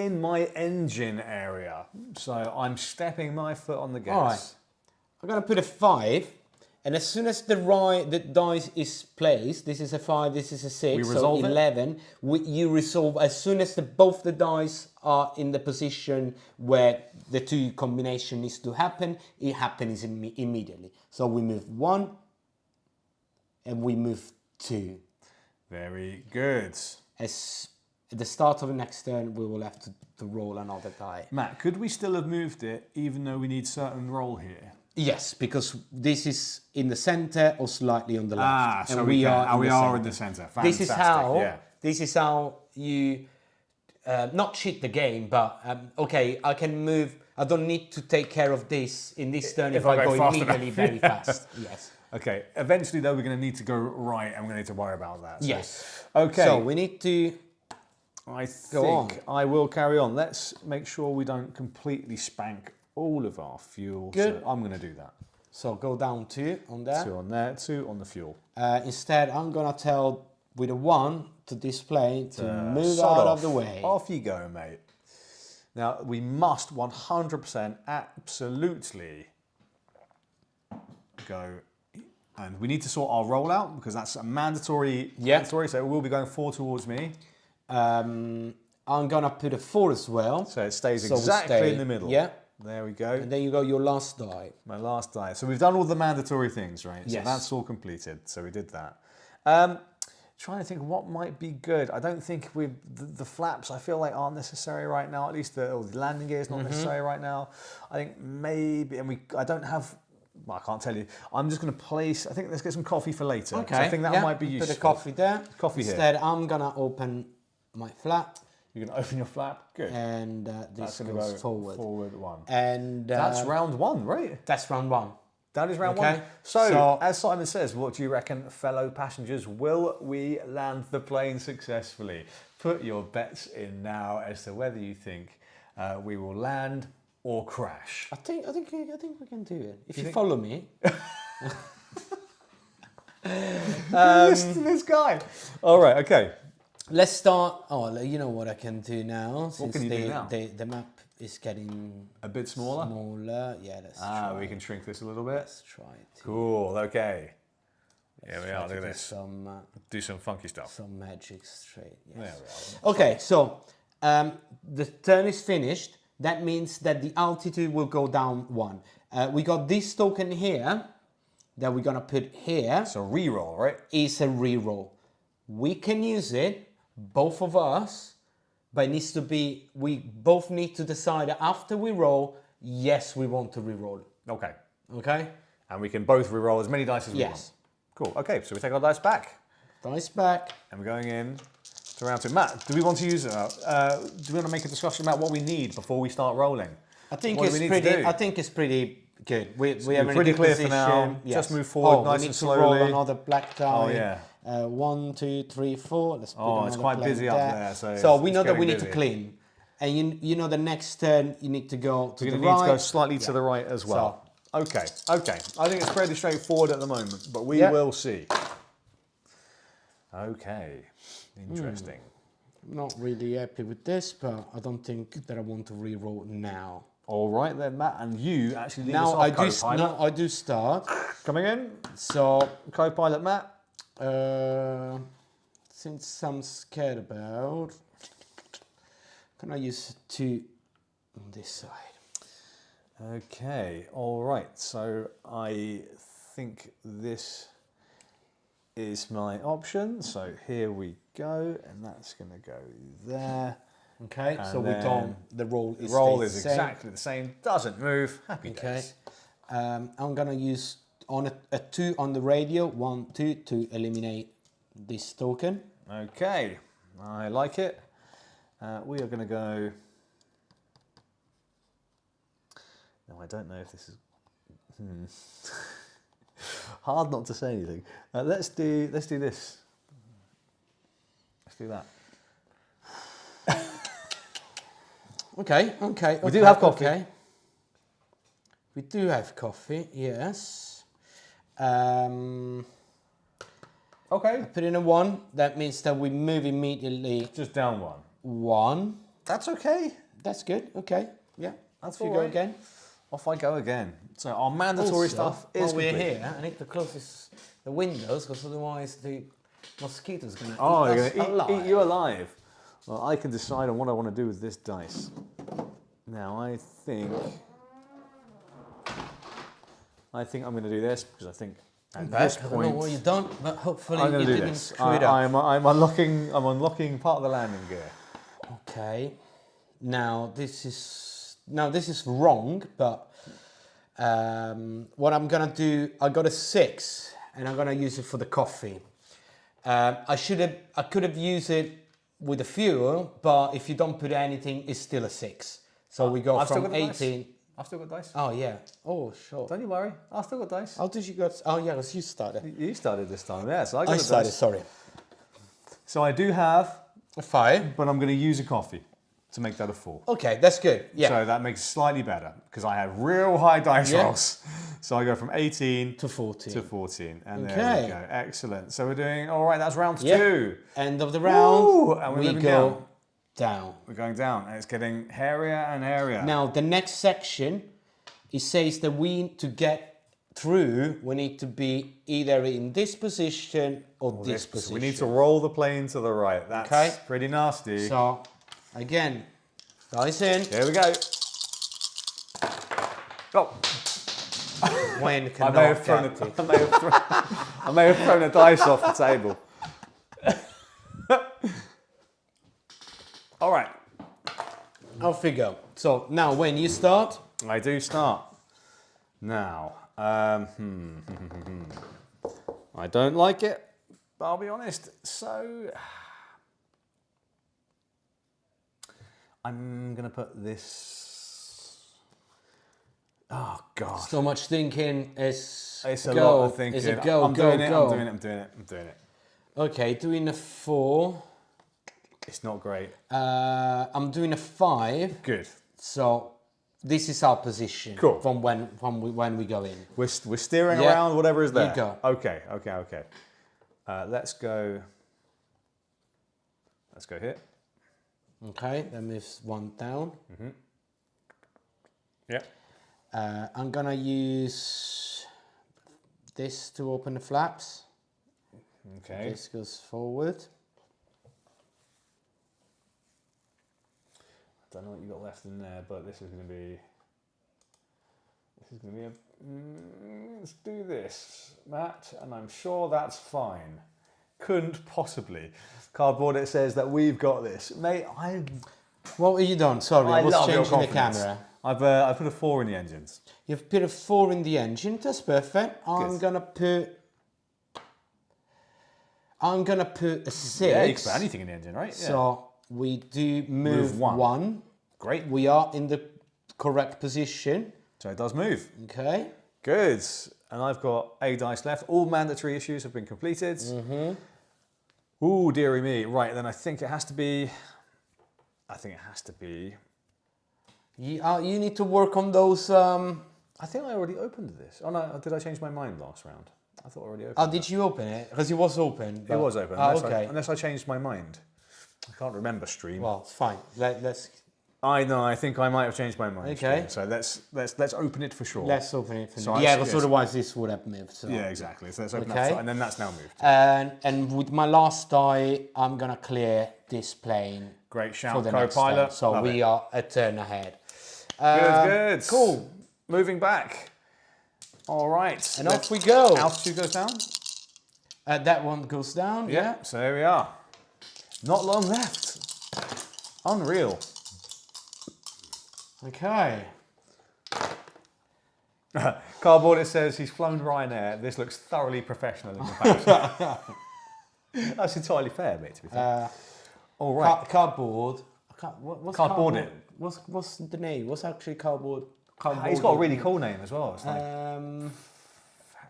in my engine area. So I'm stepping my foot on the gas. All right. I'm gonna put a 5, and as soon as the dice is placed, this is a 5, this is a 6, We so resolve it? 11. You resolve as soon as both the dice are in the position where the 2 combination needs to happen. It happens immediately. So we move 1, and we move 2. Very good. As at the start of the next turn, we will have to roll another die. Matt, could we still have moved it even though we need certain roll here? Yes, because this is in the center or slightly on the left. So we are in the center. Fantastic. This is how you not cheat the game, but okay, I can move. I don't need to take care of this in this turn if I go fast immediately enough. very fast. Yes. Okay. Eventually, though, we're going to need to go right, and we're going to need to worry about that. So- Yes. Okay. So we need to. I Go on. think I will carry on. Let's make sure we don't completely spank all of our fuel. Good. So I'm going to do that. So go down 2 on there. 2 on there, 2 on the fuel. Instead, I'm gonna tell with a 1 to display to move Sod out off. of the way. Off you go, mate. Now, we must 100% absolutely go. And we need to sort our rollout because that's a mandatory. Yeah. Mandatory, so it will be going 4 towards me. I'm gonna put a 4 as well. So it stays So we exactly stay- in the middle. Yeah. There we go. And then you got your last die. My last die. So we've done all the mandatory things, right? Yes. So that's all completed. So we did that. Trying to think what might be good. I don't think the flaps I feel like aren't necessary right now. At least the landing gear is not necessary right now. I think maybe, I don't have. Well, I can't tell you. I'm just going to place. I think let's get some coffee for later. Okay. So I think that might be put useful. a coffee there. Coffee here. Instead, I'm gonna open my flap, You're going to open your flap. Good. and That's this going to goes go forward. Forward 1. And That's round 1, right? that's round 1. That is round Okay. 1. So, So- as Simon says, what do you reckon, fellow passengers? Will we land the plane successfully? Put your bets in now as to whether you think we will land or crash. I think we can do it if you think- follow me. Listen to this guy. All right, okay. Let's start. Oh, you know what I can do now? Since can you do now? the map is getting A bit smaller? smaller. Yeah, let's try. We can shrink this a little bit. Let's try it. Cool, okay. Here we Try are, to look at do this. Do some funky stuff. Some magic straight. Yes. There we are. Okay, so the turn is finished. That means that the altitude will go down 1. We got this token here that we're gonna put here. So re-roll, right? Is a reroll. We can use it, both of us, but it needs to be. We both need to decide after we roll. Yes, we want to re-roll. Okay. Okay. And we can both re-roll as many dice as we Yes. want. Cool. Okay, so we take our dice back. Dice back. And we're going in to round 2. Matt, do we want to use do we want to make a discussion about what we need before we start rolling? I think What do it's we need to pretty. do? I think it's pretty good. We are in a pretty good clear for position. now. Yes. Just move forward nice we need and to roll slowly. another black die. Oh, yeah. 1, 2, 3, 4. Let's put Oh, it's another quite blank busy up there, so we it's know that we getting need to busy. clean, and you know the next turn you need to go to We're the going to need right. to go slightly to the right as well. Okay. I think it's fairly straightforward at the moment, but we will see. Okay. Interesting. Not really happy with this, but I don't think that I want to re-roll now. All right then, Matt, and you actually lead us Now off, co-pilot. I do start. Coming in, So co-pilot Matt. since I'm scared about, can I use 2 on this side? Okay, all right. So I think this is my option. So here we go, and that's going to go there. Okay, And so we don't. The roll is exactly the same. Doesn't move. Happy days. I'm gonna use on a 2 on the radio. 1, 2 to eliminate this token. Okay, I like it. We are going to go. No, I don't know if this is. Hard not to say anything. Let's do this. Let's do that. Okay. We do have coffee. Okay. We do have coffee. Yes. Okay. Put in a 1. That means that we move immediately. Just down 1. 1. That's okay. That's good. Okay. Yeah. That's Off you all go right. again. Off I go again. So our mandatory stuff is while we're complete. here, I need to close the windows because otherwise the mosquitoes going to they're eat us alive. eat you alive. Well, I can decide on what I want to do with this dice. Now, I think I'm going to do this because I think at this I don't point know what you've done, but hopefully I'm going you to do didn't this. screw it up. I'm unlocking part of the landing gear. Okay. Now this is wrong, but what I'm gonna do, I got a 6, and I'm gonna use it for the coffee. I could have used it with the fuel, but if you don't put anything, it's still a 6. So we go from 18. I've still got dice. Oh yeah. Oh sure. Don't you worry. I've still got dice. How did you go? Oh yeah, because you started. You started this time, yeah. So I got I the started. dice. Sorry. So I do have A 5. but I'm going to use a coffee to make that a 4. Okay, that's good. Yeah. So that makes it slightly better because I have real high dice rolls. So I go from 18 to 14. to 14. And Okay. there we go. Excellent. So we're doing, all right, that's round 2. Yep. End of the round. Woo! And we moving go down. We're going down and it's getting hairier and hairier. Now, the next section, it says that to get through, we need to be either in this position or this position. We need to roll the plane to the right. That's pretty nasty. So, again, dice in. Here we go. Oh. Wayne I cannot may have thrown a dice off the table. All right. Off we go. So, now when you start. I do start. Now, I don't like it, but I'll be honest. So, I'm going to put this. Oh, God. So much thinking. It's a lot of thinking. It's a go, I'm go, doing go. I'm doing it. Okay, doing a 4. It's not great. I'm doing a 5. Good. So this is our position. Cool. From when we go in. We're steering around whatever is there. You go. Okay. Let's go here. Okay, that moves 1 down. Mm-hmm. Yep. I'm gonna use this to open the flaps. Okay. This goes forward. I don't know what you got left in there, but this is going to be let's do this, Matt, and I'm sure that's fine. Couldn't possibly. Cardboard, it says that we've got this. Mate, What have you done? Sorry, I was changing the camera. I put a 4 in the engines. You've put a 4 in the engine, that's perfect. I'm gonna put a 6. Yeah, you can put anything in the engine, right? Yeah. So we do move 1. Great. We are in the correct position. So it does move. Okay. Good. And I've got a dice left. All mandatory issues have been completed. Mm-hmm. Ooh, dearie me. Right, then I think it has to be... You need to work on those... I think I already opened this. Oh no, did I change my mind last round? I thought I already opened it. Oh, did you open it? Because it was open. It was open, unless I changed my mind. I can't remember, stream. Well, it's fine. Let's... I know, I think I might have changed my mind. Okay. Stream. So let's open it for sure. Let's open it for So now. Yeah, because otherwise this would have moved. So. Yeah, exactly. So let's open Okay. up, and then that's now moved. And with my last die, I'm going to clear this plane. Great shout, for the next co-pilot. turn. So we are a turn ahead. Good. Cool. Moving back. All right. And off we go. Altitude goes down. That one goes down. Yeah. So there we are. Not long left. Unreal. Okay. Cardboard, it says he's flown Ryanair. This looks thoroughly professional in comparison. That's entirely fair, mate, to be fair. All right. Cardboard. What's Cardboard cardboard? What's the name? What's actually cardboard? He's got a really cool name as well. It's like,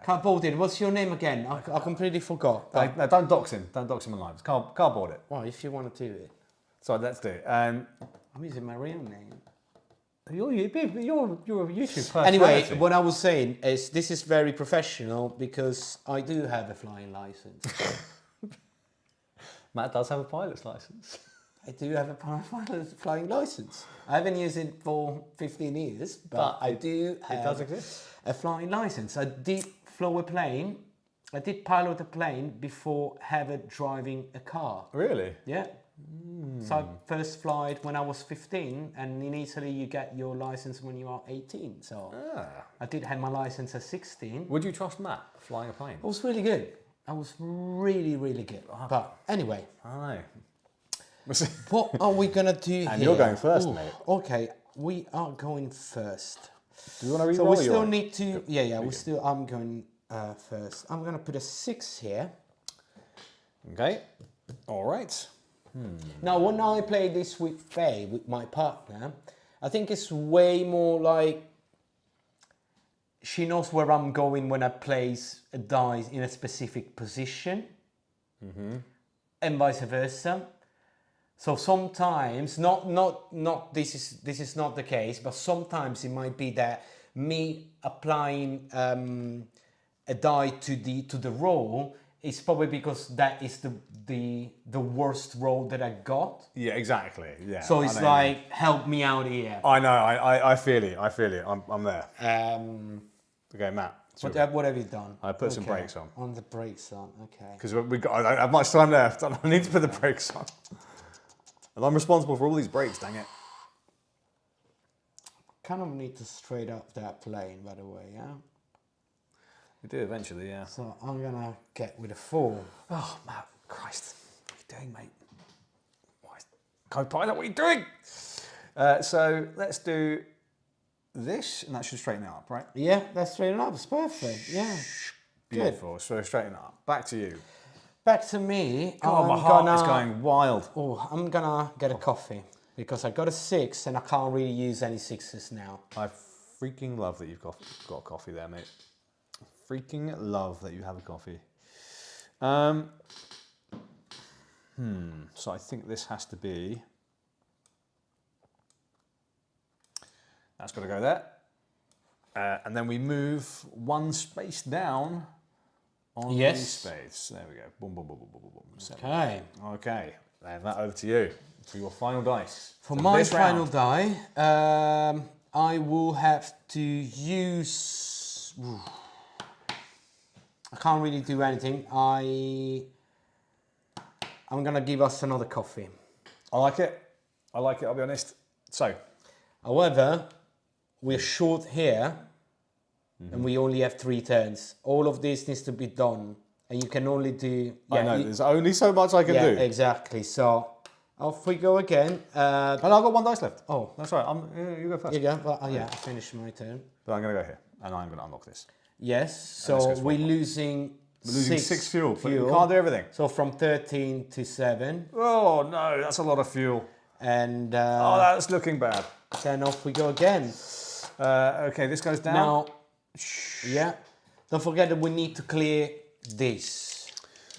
Cardboarded. What's your nname again? I completely forgot. no, don't dox him. Don't dox him online. It's Cardboard it. Well, if you want to do it. So let's do it. I'm using my real name. You're a YouTube personality. Anyway, what I was saying is this is very professional because I do have a flying license. Matt does have a pilot's license. I do have a flying license. I haven't used it for 15 years, but I do have it does exist. A flying license. I did fly a plane. I did pilot a plane before ever driving a car. Really? Yeah. So I first flight when I was 15, and in Italy you get your license when you are 18. So I did have my license at 16. Would you trust Matt flying a plane? It was really good. I was really, really good. But anyway. I know. What are we gonna do here? And you're going first, mate. Okay, we are going first. Do you want to read? So we still need to. Yeah. I'm going first. I'm gonna put a 6 here. Okay. All right. Now, when I play this with Faye, with my partner, I think it's way more like she knows where I'm going when I place a die in a specific position, and vice versa. So sometimes, not this is not the case, but sometimes it might be that me applying a die to the roll is probably because that is the worst roll that I got. Yeah, exactly. Yeah. So it's like, help me out here. I know. I feel it. I'm there. Okay, Matt. What have you done? I put some brakes on. On the brakes on. Okay. Because I don't have much time left. I need to put the brakes on. And I'm responsible for all these brakes, dang it. Kind of need to straight up that plane, by the way, yeah? We do eventually, yeah. So I'm going to get with a 4. Oh, Matt, Christ. What are you doing, mate? Co-pilot, what are you doing? So let's do this, and that should straighten it up, right? Yeah, that's straighten up. It's perfect, yeah. Beautiful, so straighten it up. Back to you. Back to me. God, my heart is going wild. Oh, I'm going to get a coffee because I got a 6 and I can't really use any 6s now. I freaking love that you've got a coffee there, mate. Freaking love that you have a coffee. So I think this has to be... That's got to go there. And then we move one space down on the space. There we go. Boom, boom, boom, boom, boom, boom. Okay. Okay. And that over to you. For your final dice. For my final die, I will have to use... I can't really do anything. I'm going to give us another coffee. I like it. I'll be honest. So. However, we're short here and we only have 3 turns. All of this needs to be done and you can only do... Yeah, I know, there's only so much I can do. Yeah, exactly. So, off we go again. And I've got 1 dice left. Oh. That's right. You go first. You go. Well, I finished my turn. But I'm going to go here and I'm going to unlock this. Yes, so we're losing 6 fuel, but you can't do everything. So from 13 to 7. Oh no, that's a lot of fuel. And oh, that's looking bad. Then off we go again. Okay, this goes down. Now, yeah, don't forget that we need to clear this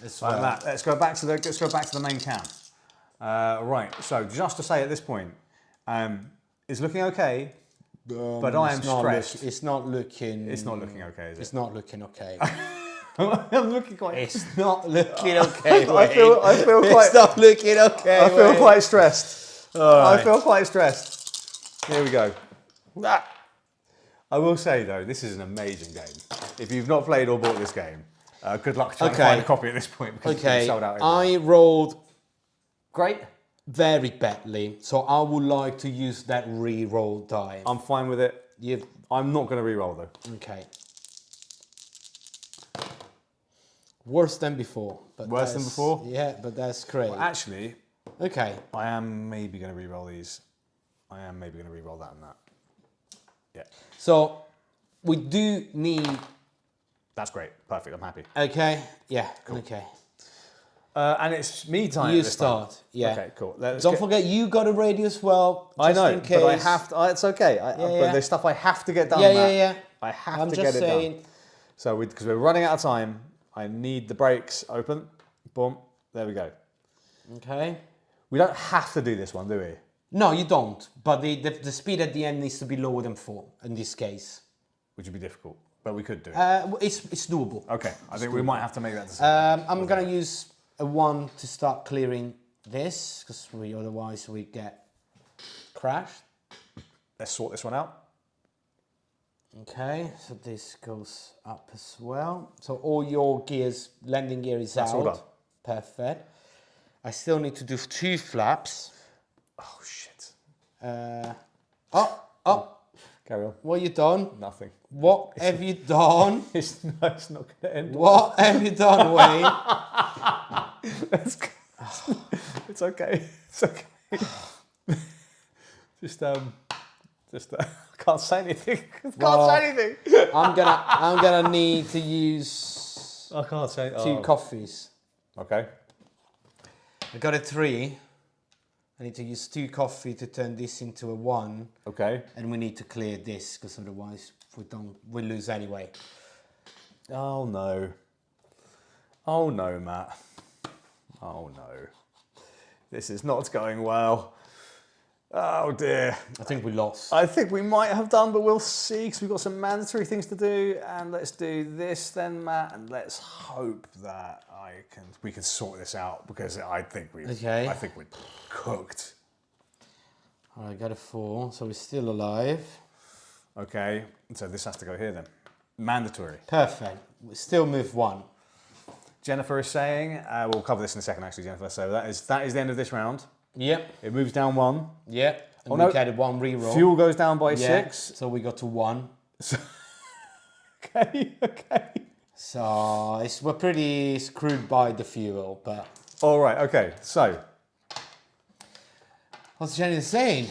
as well. Matt, let's go back to the main cam. Right, so just to say at this point, it's looking okay. But I am stressed. It's not looking... It's not looking okay, is it? It's not looking okay. I'm looking quite... It's not looking okay, I feel quite... It's not looking okay, I feel quite stressed. Right. I feel quite stressed. Here we go. I will say, though, this is an amazing game. If you've not played or bought this game, good luck trying to find a copy at this point because it's been sold out. I rolled... Great. Very badly, so I would like to use that re-roll die. I'm fine with it. I'm not going to re-roll though. Okay. Worse than before. But Worse than before? Yeah, but that's great. Well, actually, okay. I am maybe going to re-roll these. I am maybe going to re-roll that and that. Yeah. So we do need. That's great. Perfect. I'm happy. Okay. Yeah. Cool. Okay. And it's me time. You start. Time. Yeah. Okay. Cool. Don't forget, you got it ready as well. I know, in case. but I have to. It's okay. But there's stuff I have to get done. Yeah. I have to get it done. So because we're running out of time, I need the brakes open. Boom. There we go. Okay. We don't have to do this one, do we? No, you don't. But the speed at the end needs to be lower than 4 in this case. Which would be difficult, but we could do it. It's doable. Okay, I think we might have to make that decision. I'm gonna use a 1 to start clearing this because otherwise we get crashed. Let's sort this one out. Okay, so this goes up as well. So all your gears, landing gear is out. That's all done. Perfect. I still need to do 2 flaps. Oh shit. Carry on. What have you done? Nothing. What have you done? It's not going to end. What have you done, Wayne? It's okay. It's okay. I can't say anything. Say anything. I'm gonna need to use I can't say 2 coffees. Okay. I got a 3. I need to use 2 coffee to turn this into a 1. Okay. And we need to clear this because otherwise we lose anyway. Oh no. Oh no, Matt. Oh no. This is not going well. Oh dear. I think we lost. I think we might have done, but we'll see because we've got some mandatory things to do. And let's do this then, Matt, and let's hope that we can sort this out because I think we're cooked. All right, got a 4, so we're still alive. Okay, so this has to go here then. Mandatory. Perfect. We still move 1. Jennifer is saying, we'll cover this in a second actually, Jennifer. So that is the end of this round. Yep. It moves down 1. Yep. And we get a 1 reroll. Fuel goes down by 6. So we got to 1. Okay. So we're pretty screwed by the fuel, but... All right, okay, so... What's Jenny saying?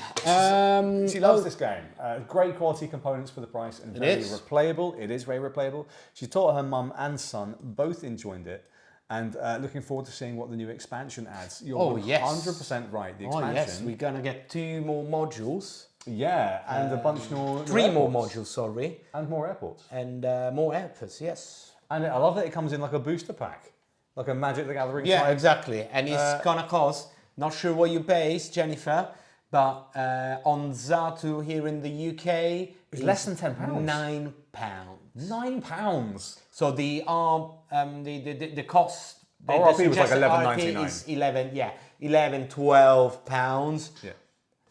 She loves this game. Great quality components for the price and very replayable. It is very replayable. She taught her mum and son, both enjoyed it. And looking forward to seeing what the new expansion adds. You're 100% right. The expansion. Oh yes, we're gonna get 2 more modules. Yeah, and a bunch more. 3 more modules, sorry. And more airports. And more airports, yes. And I love that it comes in like a booster pack, like a Magic the Gathering. Yeah, type. exactly. And it's gonna cost. Not sure what you base, Jennifer, but on Zatu here in the UK, it's less than £10. £9. £9. So the cost. The RRP was like £11.99. Is 11, £12. Yeah.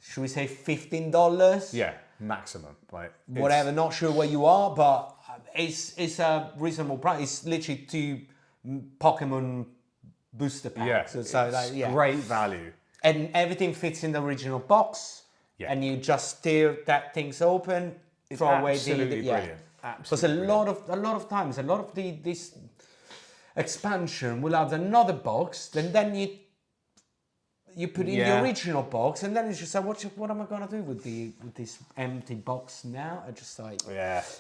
Should we say $15? Yeah, maximum. Right. Whatever. Not sure where you are, but it's a reasonable price. It's literally 2 Pokemon booster packs. Yeah, So great value. And everything fits in the original box. Yeah. And you just steer that thing's open, throw away the brilliant. Because a lot of times, this expansion will have another box, and then you put in the original box, and then it's just like, what am I gonna do with this empty box now? I just like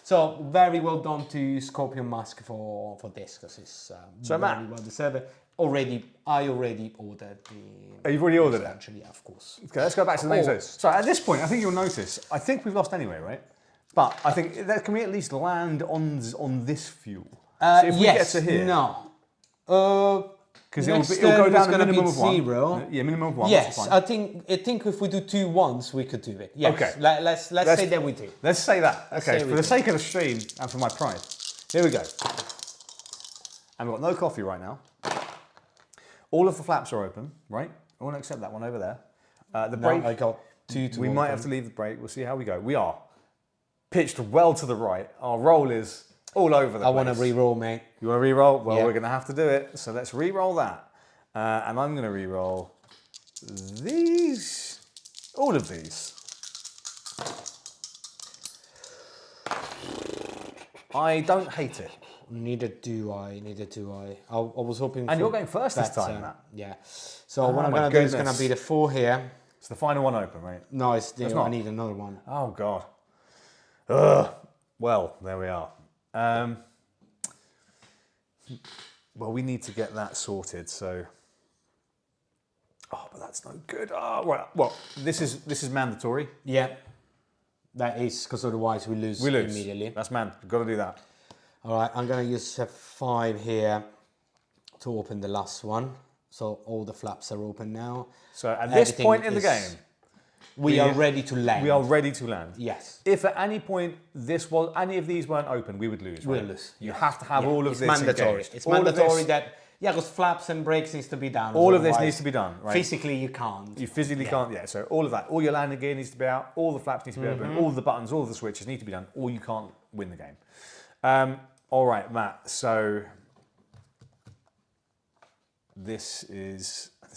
So very well done to Scorpion Mask for this because it's very well deserved. I already ordered the. Oh, you've already ordered it? Actually, yeah, of course. Okay, let's go back to the main show. So at this point, I think you'll notice, I think we've lost anyway, right? But I think, can we at least land on this fuel? So if we get to here. No. Because it'll go down to minimum of 1. 0. Yeah, minimum of 1. Yes, I think if we do 2 once, we could do it. Yes. Okay. Let's say that we do. Let's say that. Okay, for the sake of the stream and for my pride. Here we go. And we've got no coffee right now. All of the flaps are open, right? I want to accept that one over there. The brake. I got 2 to We might have to leave the brake. We'll see how we go. We are pitched well to the right. Our roll is all over the place. I want to re-roll, mate. You want to re-roll? Well, we're going to have to do it. So let's re-roll that. And I'm going to re-roll these. All of these. I don't hate it. Neither do I. Neither do I. I was hoping. And for you're going first this better. time, Matt. Yeah. So what I'm my gonna do is gonna goodness. be the 4 here. It's the final one open, right? No, it's the. not. I need another one. Oh, God. Ugh. Well, there we are. Well, we need to get that sorted, so... Oh, but that's no good. Oh, well, this is mandatory. Yeah. That is because otherwise we lose immediately. That's man. We've got to do that. All right, I'm gonna use a 5 here to open the last one. So all the flaps are open now. So at this point in the game, we are ready to land. we are ready to land. Yes. If at any point any of these weren't open, we would lose. Right? We'll lose. You have to have all of it's this mandatory. engaged. It's all mandatory of this, that because flaps and brakes needs to be done. all of this otherwise needs to be done. Right? Physically, you can't. You physically can't. Yeah. So all of that, all your landing gear needs to be out. All the flaps need to be open. All the buttons, all the switches need to be done. Or you can't win the game. All right, Matt. So there's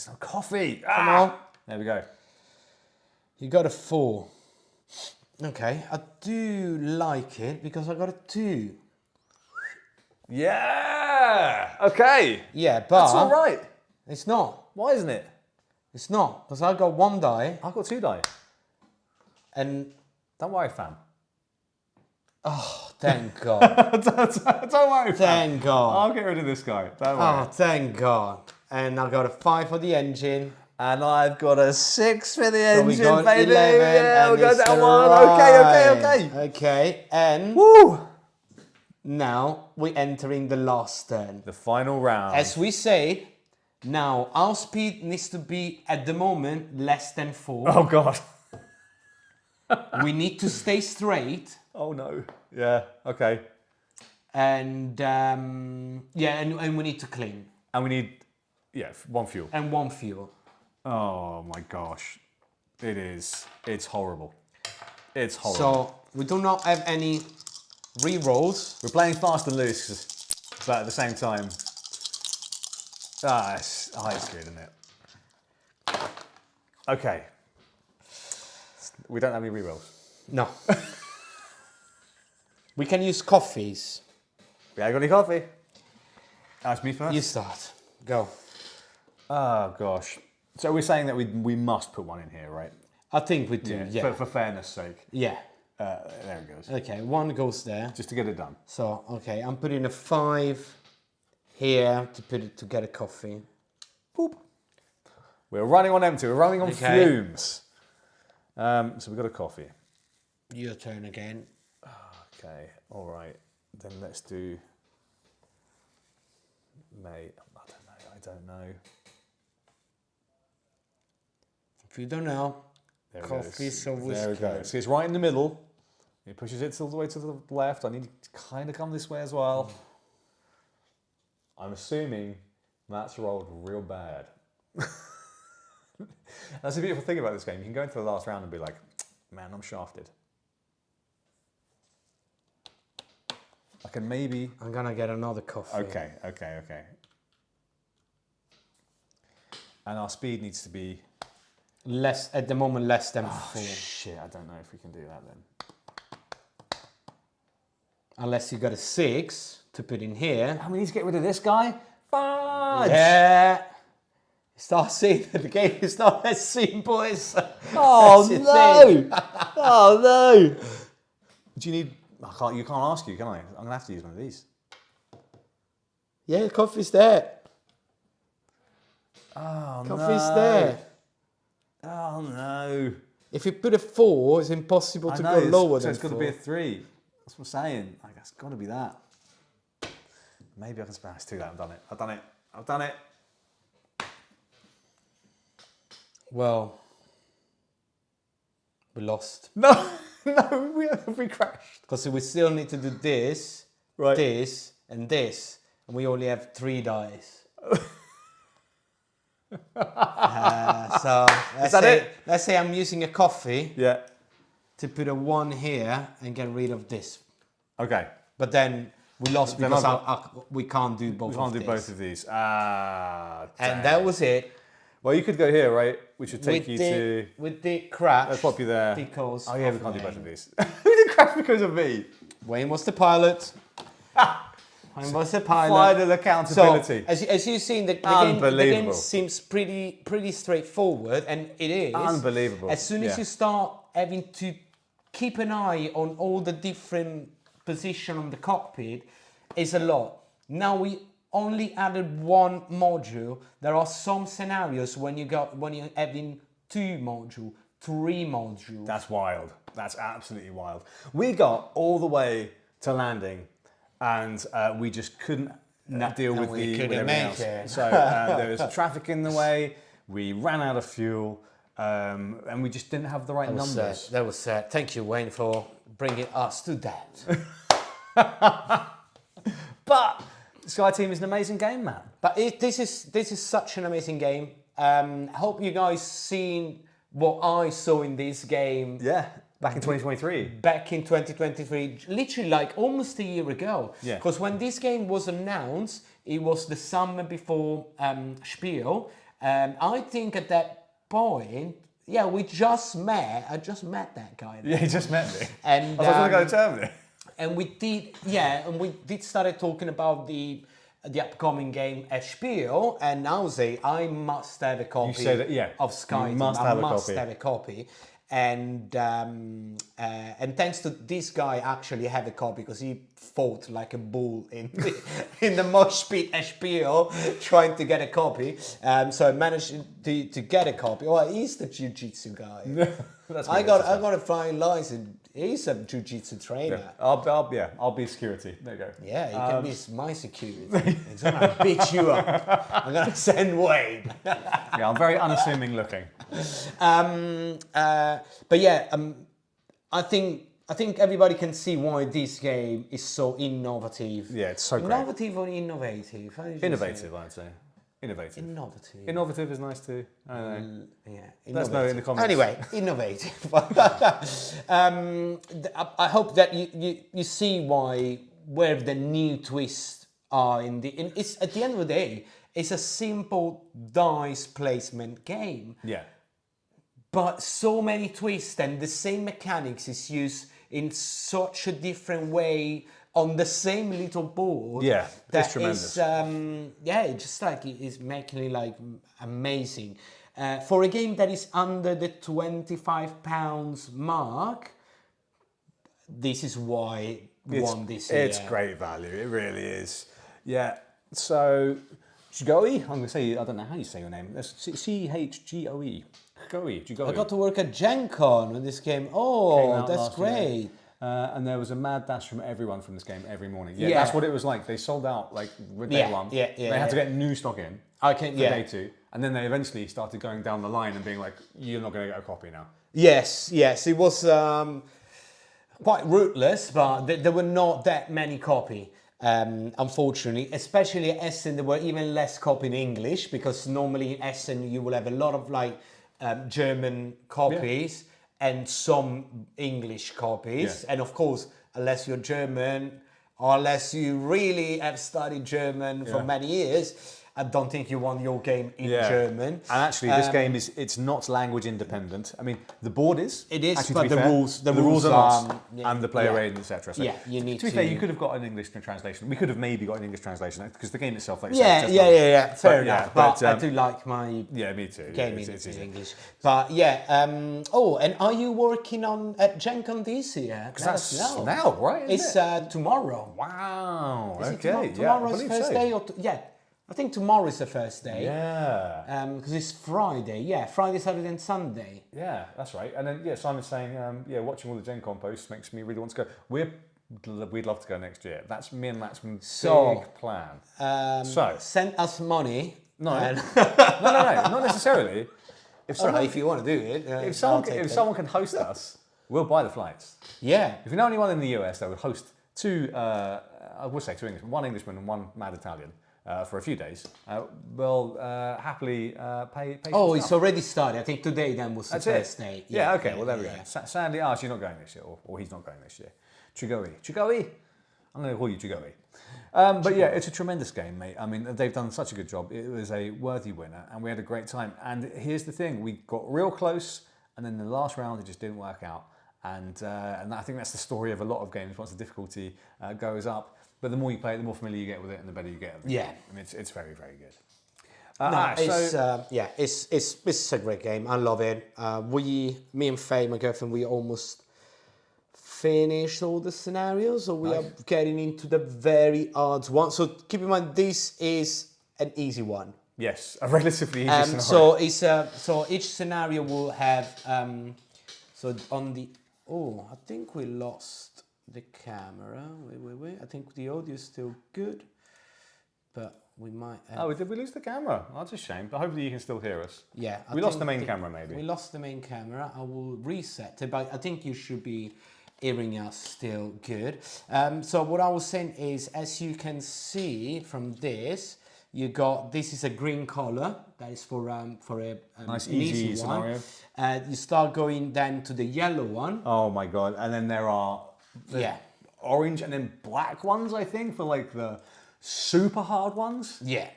no coffee. Come on. There we go. You got a 4. Okay, I do like it because I got a 2. Yeah. Okay. Yeah, but That's all right. it's not. Why isn't it? It's not because I got 1 die I've got 2 die. and Don't worry, fam. oh, thank God. Don't worry, fam. Thank God. I'll get rid of this guy. Don't worry. Oh, thank God. And I got a 5 for the engine. And I've got a 6 for the So engine, we got baby. 11. Yeah, and we got it's that the one. right. Okay. Okay, and Woo! now we're entering the last turn. The final round. As we say, now our speed needs to be at the moment less than 4. Oh, God. We need to stay straight. Oh, no. Yeah, okay. And yeah, and we need to clean. And we need, 1 fuel. And 1 fuel. Oh, my gosh. It's horrible. It's horrible. So we do not have any re-rolls. We're playing fast and loose, but at the same time, it's good, isn't it? Okay. We don't have any rerolls. No. We can use coffees. Yeah, got any coffee? Ask me first. You start. Go. Oh gosh. So we're saying that we must put one in here, right? I think we do. Yeah. For fairness' sake. Yeah. There it goes. Okay, 1 goes there. Just to get it done. So okay, I'm putting a 5 here to get a coffee. Boop. We're running on empty. We're running on fumes. So we've got a coffee. Your turn again. Okay. All right. Then let's do. Mate, I don't know. If you don't know, There coffee, it goes. so whiskey. There we go. So it's right in the middle. It pushes it all the way to the left. I need to kind of come this way as well. I'm assuming Matt's rolled real bad. That's the beautiful thing about this game. You can go into the last round and be like, man, I'm shafted. I can maybe... I'm gonna get another coffee. Okay. And our speed needs to be... At the moment, less than 4. Shit, I don't know if we can do that then. Unless you got a 6 to put in here. And we need to get rid of this guy? Fudge! Yeah. Start seeing the game is not as simple as. Oh as you no! think. Oh no! Do you need? You can't ask you, can I? I'm gonna have to use one of these. Yeah, coffee's there. Oh Coffee's there. Oh no! If you put a 4, it's impossible to go lower so than it's got to 4. be a 3. That's what I'm saying. Like, it's got to be that. Maybe I can spare. It's too late. I've done it. Well, we lost. No, we crashed. Because we still need to do this, Right. this, and this. And we only have 3 dice. So let's say I'm using a coffee Yeah. to put a 1 here and get rid of this. Okay. But then we lost Then because I've we can't do both. We can't of do this. both of these. And Dang. that was it. Well, you could go here, right? Which would take you to. with the crash. Let's pop you there. Because Oh yeah, we of can't do Wayne. both of these. We did crash because of me. Wayne was the pilot. I was a pilot. Final accountability. So, as you've seen, the game seems pretty straightforward, and it is. Unbelievable. As soon as you start having to keep an eye on all the different positions on the cockpit, it's a lot. Now we only added one module. There are some scenarios when you're having 2 modules, 3 modules. That's wild. That's absolutely wild. We got all the way to landing, and we just couldn't deal with everything else. So there was traffic in the way. We ran out of fuel, and we just didn't have the right numbers. That was sad. Thank you, Wayne, for bringing us to that. But Sky Team is an amazing game, man. But this is such an amazing game. Hope you guys seen what I saw in this game. Yeah, back in 2023. Back in 2023, literally like almost a year ago. Yeah. Because when this game was announced, it was the summer before Spiel. I think at that point, yeah, I just met that guy. Yeah, he just met me. And I was going to go to Germany. And we did started talking about the upcoming game at Spiel, and now say I must have a copy of Sky. You must have a copy. And thanks to this guy, actually have a copy because he fought like a bull in the mosh pit at Spiel trying to get a copy. So I managed to get a copy. Well, he's the jiu-jitsu guy. I got a flying license. He's a jiu-jitsu trainer. Yeah, I'll be security. There you go. Yeah, you can be my security. He's gonna beat you up. I'm gonna send Wayne. Yeah, I'm very unassuming looking. But yeah, I think everybody can see why this game is so innovative. Yeah, it's so great. Innovative or innovative? Innovative, I'd say. Innovative. Innovative. Innovative is nice too. I don't know. Yeah. Let us know in the comments. Anyway, innovative. I hope that you see where the new twists are it's at the end of the day, it's a simple dice placement game. Yeah. But so many twists and the same mechanics is used in such a different way on the same little board. Yeah, that it's tremendous. It's just like it's making it like amazing. For a game that is under the £25 mark, this is why it won this year. It's great value. It really is. Yeah. So, Chigoe, I'm going to say, I don't know how you say your name. That's C-H-G-O-E. Chigoe. I got to work at Gen Con when this came. Oh, that's great. And there was a mad dash from everyone from this game every morning. Yeah, that's what it was like. They sold out like with day one. They had to get new stock in for day 2. And then they eventually started going down the line and being like, you're not going to get a copy now. Yes. It was quite ruthless, but there were not that many copy. Unfortunately, especially at Essen, there were even less copy in English because normally in Essen you will have a lot of like German copies and some English copies. And of course, unless you're German or unless you really have studied German for many years, I don't think you want your game in German. And actually, this game it's not language independent. I mean, the board is. It is, actually, but the rules are not, and the player aid, etc. So, you need to be fair, you could have got an English translation. We could have maybe got an English translation because the game itself, like fair enough. But I do like my me too. Game in English. But and are you working at Gen Con this year? Because that's now, right? It's tomorrow. Wow. Is it tomorrow's first day or I think tomorrow is the first day. Yeah. Because it's Friday. Yeah, Friday, Saturday, and Sunday. Yeah, that's right. And then Simon's saying, watching all the Gen Con posts makes me really want to go. We'd love to go next year. That's me and Matt's big plan. Send us money. No, not necessarily. If you want to do it, if someone can host us, we'll buy the flights. Yeah. If you know anyone in the US that would host two Englishmen, one Englishman and one mad Italian. For a few days, we'll happily pay. Oh, it's already started. I think today then was the first day. Yeah, okay, well there we go. Sadly, she's not going this year, or he's not going this year. Chigoe. I'm going to call you Chigoe. But yeah, it's a tremendous game, mate. I mean, they've done such a good job. It was a worthy winner, and we had a great time. And here's the thing, we got real close, and then the last round, it just didn't work out. And I think that's the story of a lot of games. Once the difficulty goes up, But the more you play it, the more familiar you get with it, and the better you get. Yeah. I mean, it's very, very good. It's a great game. I love it. Me and Faye, my girlfriend, we almost finished all the scenarios, so we are getting into the very hard one. So keep in mind, this is an easy one. Yes, a relatively easy scenario. So each scenario will have I think we lost the camera. Wait. I think the audio is still good, but we might have... Oh, did we lose the camera? Oh, that's a shame, but hopefully you can still hear us. Yeah. We lost the main camera, maybe. We lost the main camera. I will reset it, but I think you should be hearing us still good. So what I was saying is, as you can see from this, this is a green color. That is for a nice an easy one. scenario. You start going then to the yellow one. Oh my god! And then there are orange and then black ones, I think, for like the super hard ones. Yeah.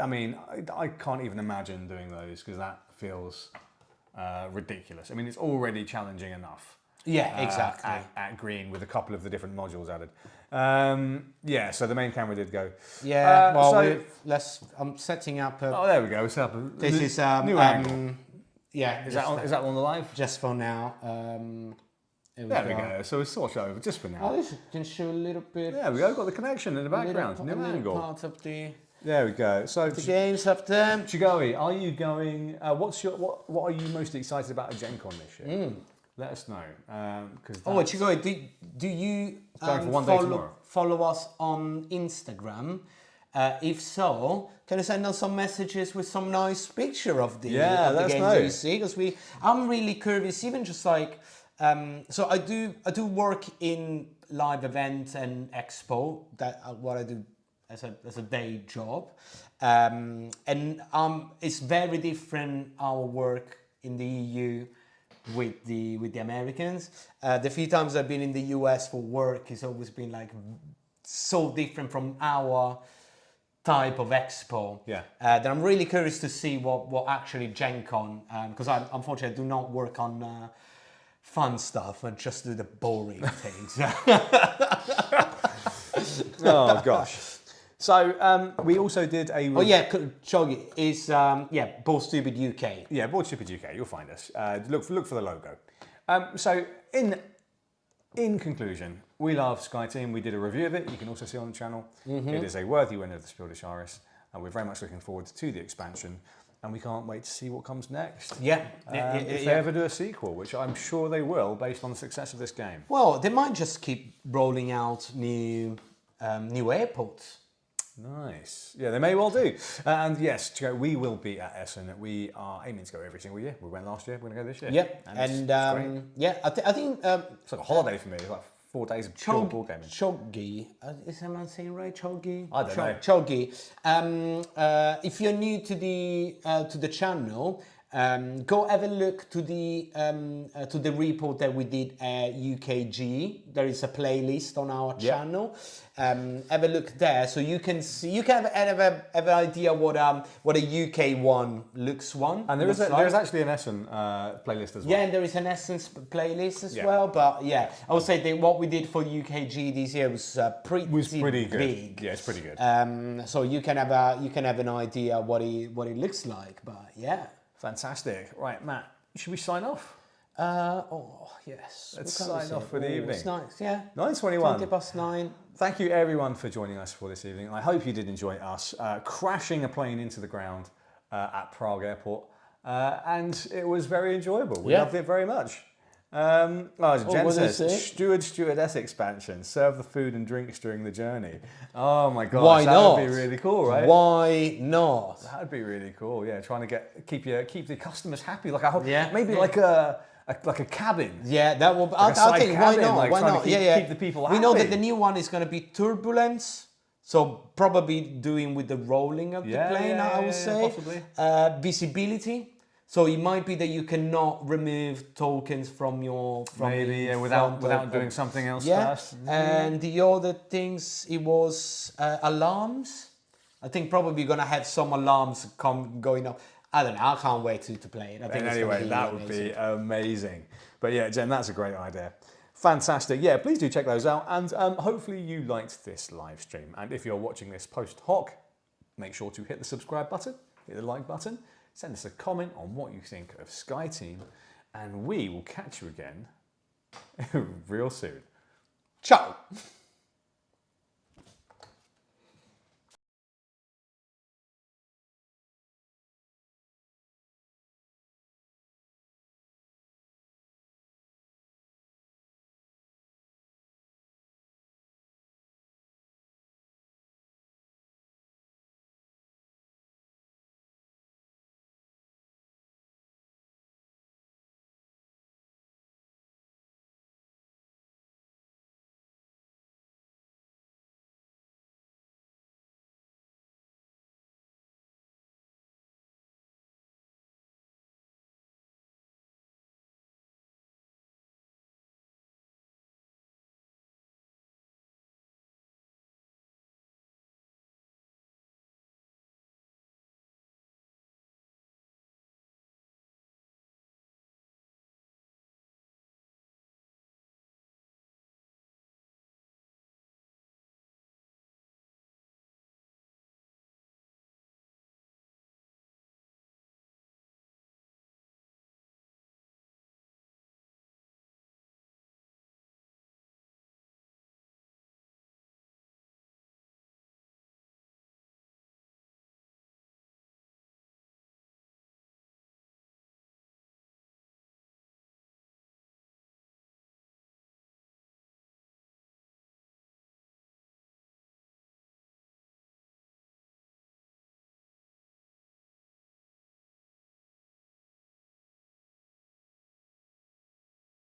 I mean, I can't even imagine doing those because that feels ridiculous. I mean, it's already challenging enough. Yeah, exactly. At green with a couple of the different modules added. So the main camera did go. Yeah, I'm setting up oh, there we go. Set up this is new angle. Yeah. Is that on the live? Just for now. There we go. So we'll swatch over just for now. Oh, this can show a little bit. There we go. Got the connection in the background. New angle. Part of the... There we go. So the game's up there. Chigoe, are you going? What are you most excited about at Gen Con this year? Let us know. Chigoe, do you follow us on Instagram? If so, can you send us some messages with some nice picture of the games that you see? Because I'm really curious, even just like. So I do work in live events and expo. What I do as a day job, and it's very different our work in the EU with the Americans. The few times I've been in the US for work, it's always been like so different from our type of expo. Yeah. That I'm really curious to see what actually Gen Con, because unfortunately I do not work on fun stuff and just do the boring things. Oh gosh. So we also did a... Choggy is Board Stupid UK. Yeah, Board Stupid UK, you'll find us. Look for the logo. So in conclusion, we love SkyTeam. We did a review of it. You can also see on the channel. It is a worthy winner of the Spiel des Jahres, and we're very much looking forward to the expansion. And we can't wait to see what comes next. If they ever do a sequel, which I'm sure they will, based on the success of this game. Well, they might just keep rolling out new airports. Nice. Yeah, they may well do. And yes, we will be at Essen. We are aiming to go every single year. We went last year. We're going to go this year. Yep. I think it's like a holiday for me. It's like 4 days of pure ball gaming. Choggy, is someone saying right? Choggy? I don't know. Choggy. If you're new to the channel, go have a look to the report that we did at UKG. There is a playlist on our channel. Have a look there, so you can see. You can have an idea what a UK one looks one. And there is actually an Essen playlist as well. Yeah, and there is an Essen playlist as well. But yeah, I would say that what we did for UKG this year was pretty good. Big. Yeah, it's pretty good. So you can have an idea what it looks like. But yeah. Fantastic. Right, Matt, should we sign off? Yes. Let's sign off for the evening. It's nice, yeah. 9:21. 9:20. Thank you everyone for joining us for this evening. I hope you did enjoy us crashing a plane into the ground at Prague Airport. And it was very enjoyable. We loved it very much. Jen says, stewardess expansion. Serve the food and drinks during the journey. Oh my gosh, why not? That would be really cool, right? Why not? That would be really cool. Yeah, trying to keep the customers happy. Like like a cabin. Yeah, that will. I think why not? Like why not? Keep the people happy. We know that the new one is going to be turbulence. So probably doing with the rolling of the plane, I would say. Possibly. Visibility. So it might be that you cannot remove tokens from your... without doing something else first. And the other things, it was alarms. I think probably going to have some alarms going up. I don't know, I can't wait to play it. I think anyway, that would be amazing. But yeah, Jen, that's a great idea. Fantastic. Yeah, please do check those out. And hopefully you liked this live stream. And if you're watching this post hoc, make sure to hit the subscribe button, hit the like button, send us a comment on what you think of Sky Team, and we will catch you again real soon. Ciao.